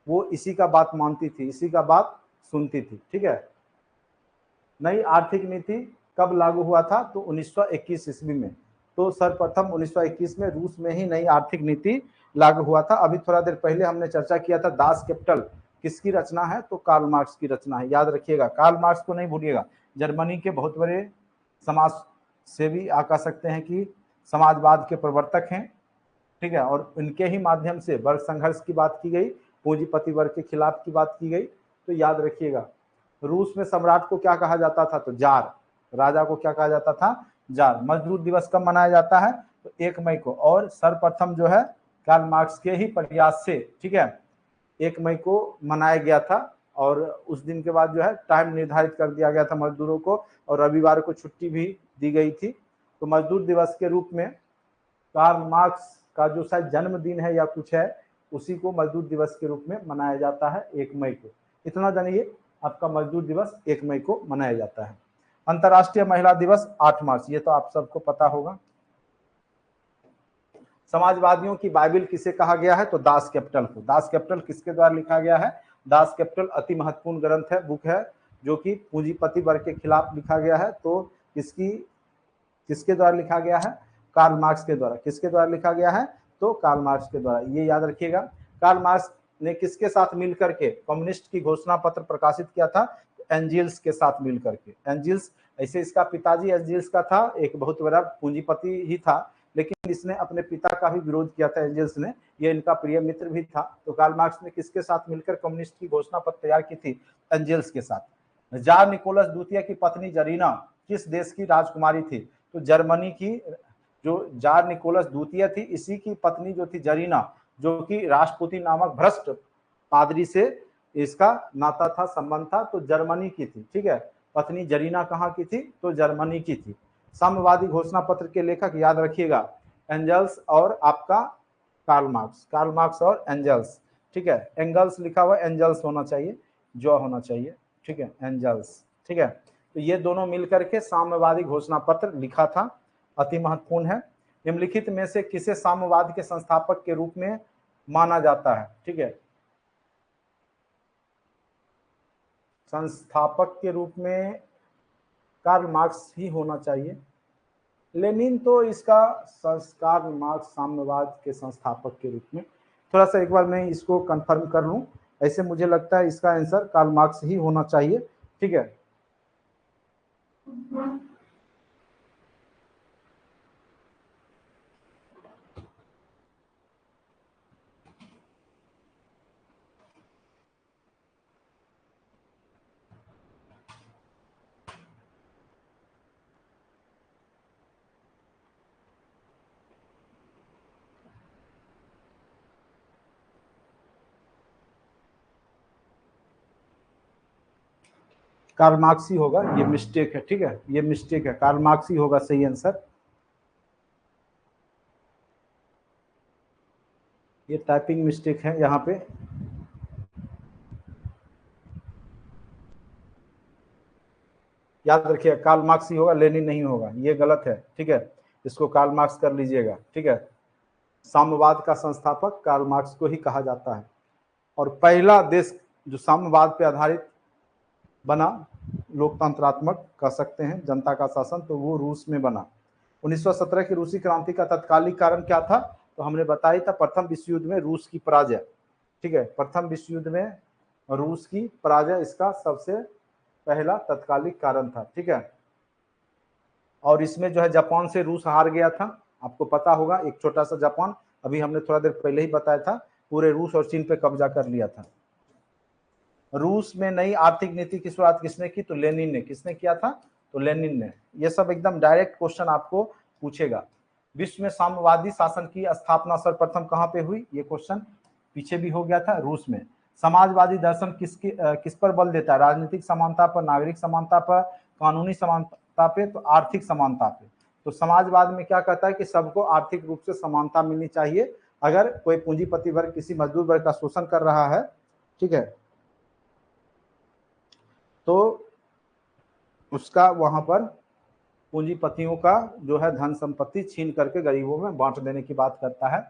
Speaker 1: वो इसी का बात मानती थी, इसी का बात सुनती थी, ठीक है। नई आर्थिक नीति कब लागू हुआ था? तो 1921 ईस्वी में। तो सर्वप्रथम 1921 में रूस में ही नई आर्थिक नीति लागू हुआ था। अभी थोड़ा देर पहले हमने चर्चा किया था दास कैपिटल किसकी रचना है? तो कार्ल मार्क्स की रचना है, याद रखिएगा। कार्ल मार्क्स को नहीं भूलिएगा, जर्मनी के बहुत बड़े समाज सेवी आप कह सकते हैं कि समाजवाद के प्रवर्तक हैं, ठीक है। और इनके ही माध्यम से वर्ग संघर्ष की बात की गई, पूंजीपति वर्ग के खिलाफ की बात की गई। तो याद रखिएगा, रूस में सम्राट को क्या कहा जाता था? तो जार। राजा को क्या कहा जाता था? जार। मजदूर दिवस कब मनाया जाता है? तो 1 मई को। और सर्वप्रथम जो है कार्ल मार्क्स के ही प्रयास से, ठीक है, 1 मई को मनाया गया था। और उस दिन के बाद जो है टाइम निर्धारित कर दिया गया था मजदूरों को, और रविवार को छुट्टी भी दी गई थी। तो मजदूर दिवस के रूप में कार्ल मार्क्स का जो शायद जन्मदिन है या कुछ है, उसी को मजदूर दिवस के रूप में मनाया जाता है 1 मई को। इतना जानिए, आपका मजदूर दिवस 1 मई को मनाया जाता है। अंतर्राष्ट्रीय महिला दिवस 8 मार्च, ये तो आप सबको पता होगा। समाजवादियों की बाइबिल किसे कहा गया है? तो दास कैपिटल को। दास कैपिटल किसके द्वारा लिखा गया है? दास कैपिटल अति महत्वपूर्ण ग्रंथ है, बुक है, जो कि पूंजीपति वर्ग के खिलाफ लिखा गया है। तो किसके द्वारा लिखा गया है? कार्ल मार्क्स के द्वारा। किसके द्वारा लिखा गया है? तो कार्ल मार्क्स के द्वारा, ये याद रखिएगा। कार्ल मार्क्स ने किसके साथ मिलकर के कम्युनिस्ट की घोषणा पत्र प्रकाशित किया था? एंजिल्स के साथ मिलकर के। एंजिल्स, ऐसे इसका पिताजी एंजिल्स का था, एक बहुत बड़ा पूंजीपति ही था, लेकिन इसने अपने पिता का भी विरोध किया था एंजिल्स ने, ये इनका प्रिय मित्र भी था। तो कार्ल मार्क्स ने किसके साथ मिलकर कम्युनिस्ट की घोषणा पत्र तैयार की थी? एंजिल्स के साथ। जार निकोलस द्वितीय की पत्नी जरीना किस देश की राजकुमारी थी? तो जर्मनी की जो जार निकोलस द्वितीय थी, इसी की पत्नी जो थी जरीना, जो कि रासपुतीन नामक भ्रष्ट पादरी से इसका नाता था, संबंध था, तो जर्मनी की थी, ठीक है। पत्नी जरीना कहाँ की थी? तो जर्मनी की थी। साम्यवादी घोषणा पत्र के लेखक याद रखिएगा, एंजल्स और आपका कार्ल मार्क्स। कार्ल मार्क्स और एंजल्स, ठीक है। एंगल्स लिखा हुआ, एंजल्स होना चाहिए, जो होना चाहिए, ठीक है, एंजल्स, ठीक है। तो ये दोनों मिलकर के साम्यवादी घोषणा पत्र लिखा था, अति महत्वपूर्ण है। निम्नलिखित में से किसे साम्यवाद के संस्थापक के रूप में माना जाता है? ठीक है, संस्थापक के रूप में कार्ल मार्क्स ही होना चाहिए। लेनिन तो इसका संस्कार मार्क्स साम्यवाद के संस्थापक के रूप में, थोड़ा सा एक बार मैं इसको कंफर्म कर लूं, ऐसे मुझे लगता है इसका आंसर कार्ल मार्क्स ही होना चाहिए, ठीक है। कार्ल मार्क्स ही होगा, ये मिस्टेक है, ठीक है, ये मिस्टेक है, कार्ल मार्क्स ही होगा सही आंसर। ये टाइपिंग मिस्टेक है यहाँ पे। याद रखिए कार्ल मार्क्स ही होगा, लेनिन नहीं होगा, ये गलत है, ठीक है, इसको कार्ल मार्क्स कर लीजिएगा, ठीक है। साम्यवाद का संस्थापक कार्ल मार्क्स को ही कहा जाता है। और पहला देश जो साम्यवाद पे आधारित बना, लोकतंत्रात्मक कह सकते हैं, जनता का शासन, तो वो रूस में बना। 1917 की रूसी क्रांति का तत्कालिक कारण क्या था? तो हमने बताया था, प्रथम विश्व युद्ध में रूस की पराजय, ठीक है, प्रथम विश्व युद्ध में रूस की पराजय इसका सबसे पहला तत्कालिक कारण था, ठीक है। और इसमें जो है जापान से रूस हार गया था, आपको पता होगा, एक छोटा सा जापान, अभी हमने थोड़ा देर पहले ही बताया था, पूरे रूस और चीन पे कब्जा कर लिया था। रूस में नई आर्थिक नीति की शुरुआत किसने की? तो लेनिन ने। किसने किया था? तो लेनिन ने। ये सब एकदम डायरेक्ट क्वेश्चन आपको पूछेगा। विश्व में साम्यवादी शासन की स्थापना सर्वप्रथम कहां पे हुई? ये क्वेश्चन पीछे भी हो गया था, रूस में। समाजवादी दर्शन किस पर बल देता है? राजनीतिक समानता पर, नागरिक समानता पर, कानूनी समानता पे, तो आर्थिक समानता पे। तो समाजवाद में क्या कहता है कि सबको आर्थिक रूप से समानता मिलनी चाहिए। अगर कोई पूंजीपति वर्ग किसी मजदूर वर्ग का शोषण कर रहा है, ठीक है, तो उसका वहां पर पूंजीपतियों का जो है धन संपत्ति छीन करके गरीबों में बांट देने की बात करता है।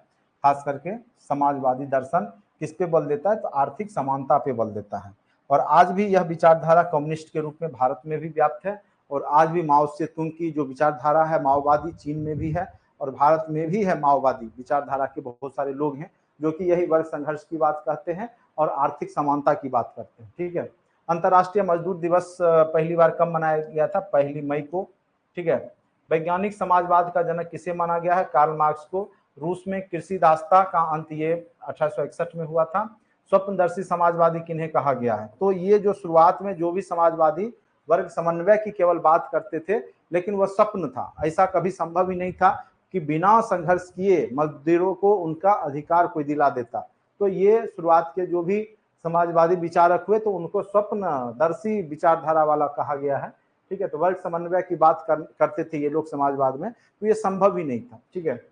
Speaker 1: खास करके समाजवादी दर्शन किस पे बल देता है, तो आर्थिक समानता पे बल देता है। और आज भी यह विचारधारा कम्युनिस्ट के रूप में भारत में भी व्याप्त है, और आज भी माओ से तुंग की जो विचारधारा है माओवादी चीन में भी है और भारत में भी है। माओवादी विचारधारा के बहुत सारे लोग हैं जो कि यही वर्ग संघर्ष की बात कहते हैं और आर्थिक समानता की बात करते हैं। ठीक है। अंतर्राष्ट्रीय मजदूर दिवस पहली बार कब मनाया गया था? 1 मई को। ठीक है। वैज्ञानिक समाजवाद का जनक किसे माना गया है? कार्ल मार्क्स को। रूस में कृषि दासता का अंत ये 1861 में हुआ था। स्वप्नदर्शी समाजवादी किन्हें कहा गया है? तो ये जो शुरुआत में जो भी समाजवादी वर्ग समन्वय की केवल बात करते थे, लेकिन वह स्वप्न था। ऐसा कभी संभव ही नहीं था कि बिना संघर्ष किए मजदूरों को उनका अधिकार कोई दिला देता। तो ये शुरुआत के जो भी समाजवादी विचारक हुए तो उनको स्वप्नदर्शी विचारधारा वाला कहा गया है। ठीक है। तो वर्ग समन्वय की बात करते थे ये लोग समाजवाद में, तो ये संभव ही नहीं था। ठीक है।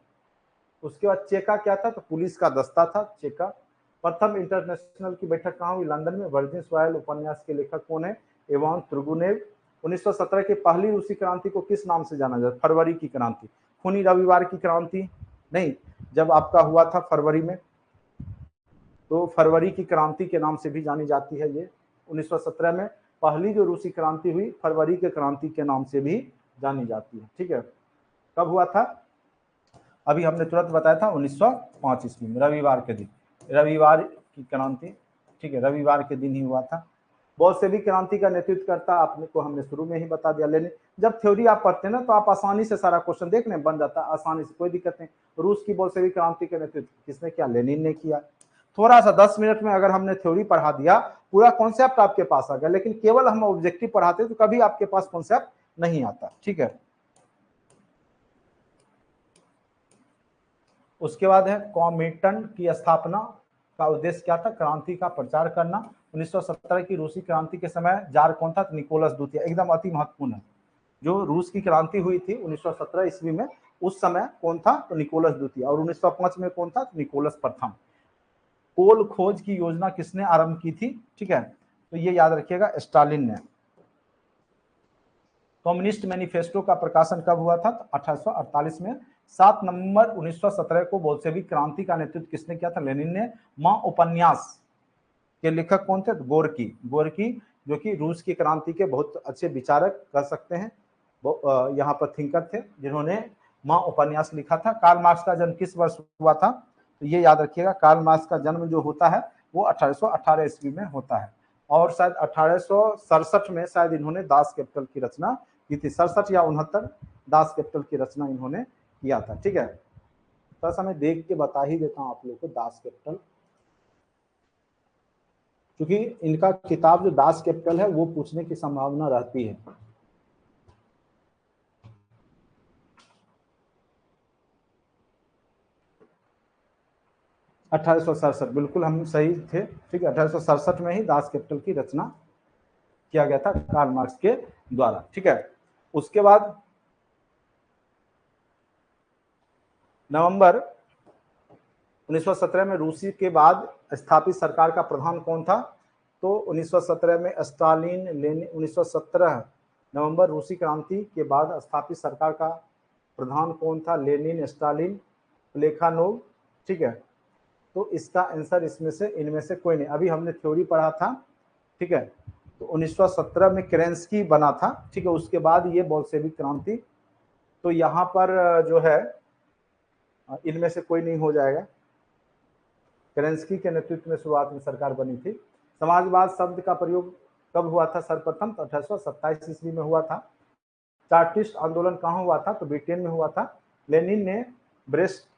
Speaker 1: उसके बाद चेका क्या था? तो पुलिस का दस्ता था चेका। प्रथम इंटरनेशनल की बैठक कहाँ हुई? लंदन में। वर्जिन सॉयल उपन्यास के लेखक कौन है? इवान तुर्गुनेव। 1917 की पहली रूसी क्रांति को किस नाम से जाना जाता? फरवरी की क्रांति। खूनी रविवार की क्रांति नहीं, जब आपका हुआ था फरवरी में, तो फरवरी की क्रांति के नाम से भी जानी जाती है ये। 1917 में पहली जो रूसी क्रांति हुई फरवरी के क्रांति के नाम से भी जानी जाती है। ठीक है। कब हुआ था? अभी हमने तुरंत बताया था 1905 ईस्वी में, रविवार के दिन, रविवार की क्रांति। ठीक है। रविवार के दिन ही हुआ था। बोल्शेविक क्रांति का नेतृत्व करता आपने को हमने शुरू में ही बता दिया। लेकिन जब थ्योरी आप पढ़ते हैं ना तो आप आसानी से सारा क्वेश्चन देखने बन जाता है, आसानी से, कोई दिक्कत नहीं। रूस की बोल्शेविक क्रांति का नेतृत्व किसने किया? लेनिन ने किया। थोड़ा सा 10 मिनट में अगर हमने थ्योरी पढ़ा दिया, पूरा कॉन्सेप्ट आपके पास आ गया। लेकिन केवल हम ऑब्जेक्टिव पढ़ाते तो कभी आपके पास कॉन्सेप्ट नहीं आता। ठीक है। उसके बाद है कॉमिटन की स्थापना का उद्देश्य क्या था? क्रांति का प्रचार करना। 1917 की रूसी क्रांति के समय जार कौन था? निकोलस द्वितीय। एकदम अति महत्वपूर्ण है। जो रूस की क्रांति हुई थी 1917 ईस्वी में, उस समय कौन था? तो निकोलस द्वितीय। और 1905 में कौन था? निकोलस प्रथम। कोल खोज की योजना किसने आरंभ की थी? ठीक है। तो ये याद रखिएगा, स्टालिन ने। कम्युनिस्ट मैनिफेस्टो का प्रकाशन कब हुआ था? तो 1848 में। 7 नवंबर 1917 को बोल्शेविक क्रांति का नेतृत्व किसने किया था? लेनिन ने। माँ उपन्यास के लेखक कौन थे? गोर्की। गोर्की जो कि रूस की क्रांति के बहुत अच्छे विचारक कह सकते हैं, यहाँ पर थिंकर थे जिन्होंने माँ उपन्यास लिखा था। कार्ल मार्क्स का जन्म किस वर्ष हुआ था? तो ये याद रखिएगा, कार्ल मार्क्स का जन्म जो होता है वो 1818 ईस्वी में होता है। और शायद 1867 में शायद इन्होंने दास कैपिटल की रचना की थी। 67 या 69 दास कैपिटल की रचना इन्होंने किया था। ठीक है। थोड़ा मैं देख के बता ही देता हूँ आप लोग को दास कैपिटल, क्योंकि इनका किताब जो दास कैपिटल है वो पूछने की संभावना रहती है। अठारह बिल्कुल हम सही थे। ठीक है। 1867 में ही दास कैपिटल की रचना किया गया था कार्ल मार्क्स के द्वारा। ठीक है। उसके बाद नवंबर 1917 में रूसी के बाद स्थापित सरकार का प्रधान कौन था? तो 1917 में स्टालिन। लेनिन। 1917 नवंबर रूसी क्रांति के बाद स्थापित सरकार का प्रधान कौन था? Lenin, Stalin, Plekhanov. ठीक है। तो इसका आंसर इसमें से इनमें से कोई नहीं। अभी हमने थ्योरी पढ़ा था। ठीक है। तो 1917 में केरेंस्की बना था। ठीक है। उसके बाद ये बोल्शेविक क्रांति। तो यहाँ पर जो है इनमें से कोई नहीं हो जाएगा। केरेंस्की के नेतृत्व में शुरुआत में सरकार बनी थी। समाजवाद शब्द का प्रयोग कब हुआ था सर्वप्रथम? तो 1827 ईस्वी में हुआ था। चार्टिस्ट आंदोलन कहाँ हुआ था? तो ब्रिटेन में हुआ था। लेनिन ने ब्रेस्ट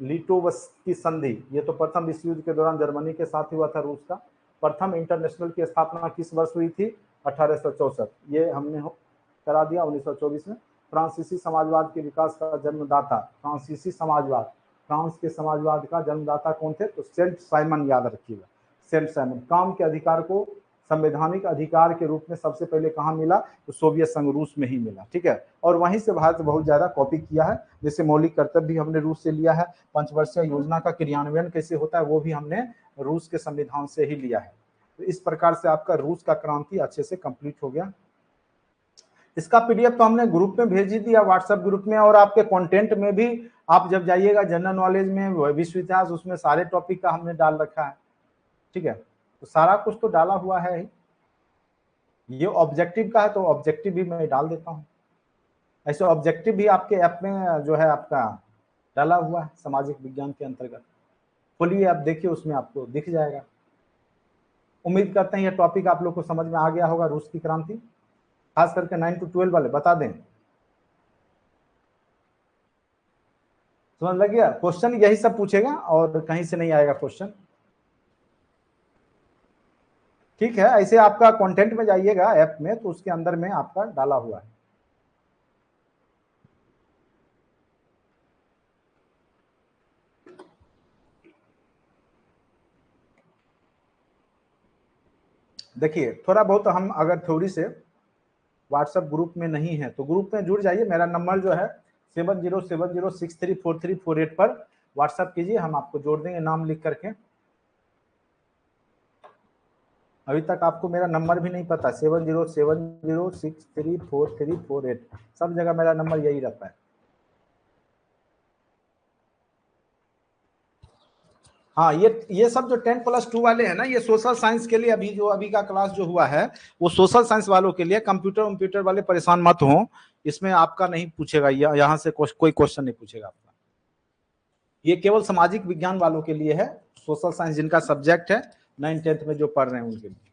Speaker 1: लिटोवस्की संधि, ये तो प्रथम विश्व युद्ध के दौरान जर्मनी के साथ हुआ था रूस का। प्रथम इंटरनेशनल की स्थापना किस वर्ष हुई थी? 1864। ये हमने करा दिया 1924 में। फ्रांसीसी समाजवाद के विकास का जन्मदाता, फ्रांसीसी समाजवाद, फ्रांस के समाजवाद का जन्मदाता कौन थे? तो सेंट साइमन, याद रखिएगा, सेंट साइमन। काम के अधिकार को संवैधानिक अधिकार के रूप में सबसे पहले कहाँ मिला? तो सोवियत संघ रूस में ही मिला। ठीक है। और वहीं से भारत बहुत ज्यादा कॉपी किया है। जैसे मौलिक कर्तव्य भी हमने रूस से लिया है, पंचवर्षीय योजना का क्रियान्वयन कैसे होता है वो भी हमने रूस के संविधान से ही लिया है। तो इस प्रकार से आपका रूस का क्रांति अच्छे से कंप्लीट हो गया। इसका पीडीएफ तो हमने ग्रुप में भेज ही दिया, व्हाट्सएप ग्रुप में, और आपके कंटेंट में भी आप जब जाइएगा जनरल नॉलेज में, विश्व इतिहास, उसमें सारे टॉपिक का हमने डाल रखा है। ठीक है, तो सारा कुछ तो डाला हुआ है ही। ये ऑब्जेक्टिव का है तो ऑब्जेक्टिव भी मैं डाल देता हूँ। ऐसे ऑब्जेक्टिव भी आपके ऐप में जो है आपका डाला हुआ है सामाजिक विज्ञान के अंतर्गत। खोलिए, आप देखिए, उसमें आपको दिख जाएगा। उम्मीद करते हैं ये टॉपिक आप लोग को समझ में आ गया होगा। रूस की क्रांति, खास करके 9 to 12 वाले बता दें, समझ लग गया? क्वेश्चन यही सब पूछेगा और कहीं से नहीं आएगा क्वेश्चन। ठीक है, ऐसे आपका कंटेंट में जाइएगा ऐप में, तो उसके अंदर में आपका डाला हुआ है। देखिए, थोड़ा बहुत हम अगर थ्योरी से व्हाट्सएप ग्रुप में नहीं है तो ग्रुप में जुड़ जाइए। मेरा नंबर जो है 7070634348 पर व्हाट्सएप कीजिए, हम आपको जोड़ देंगे नाम लिख करके। अभी तक आपको मेरा नंबर भी नहीं पता, 7070634348, सब जगह मेरा नंबर यही रहता है। हाँ, ये सब जो 10+2 वाले हैं ना, ये सोशल साइंस के लिए अभी का क्लास जो हुआ है वो सोशल साइंस वालों के लिए। कंप्यूटर वाले परेशान मत हो, इसमें आपका नहीं पूछेगा, यहाँ से कोई क्वेश्चन नहीं पूछेगा आपका। ये केवल सामाजिक विज्ञान वालों के लिए है, सोशल साइंस जिनका सब्जेक्ट है 9th-10th में जो पढ़ रहे हैं उनके लिए।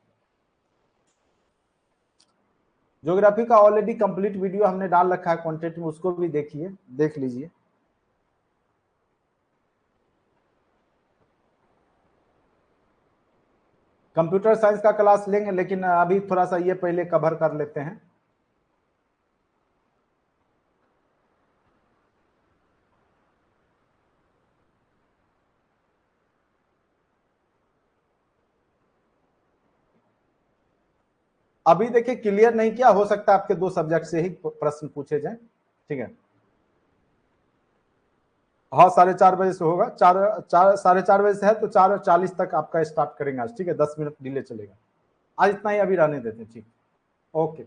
Speaker 1: ज्योग्राफी का ऑलरेडी कंप्लीट वीडियो हमने डाल रखा है कंटेंट में, उसको भी देखिए, देख लीजिए। कंप्यूटर साइंस का क्लास लेंगे, लेकिन अभी थोड़ा सा ये पहले कवर कर लेते हैं। अभी देखिए, क्लियर नहीं किया, हो सकता है आपके 2 सब्जेक्ट से ही प्रश्न पूछे जाए। ठीक है, हाँ, 4:30 बजे से होगा। 4:30 से है तो 4:40 तक आपका स्टार्ट करेंगे आज। ठीक है, 10 मिनट डिले चलेगा आज, इतना ही अभी रहने देते हैं। ठीक, ओके।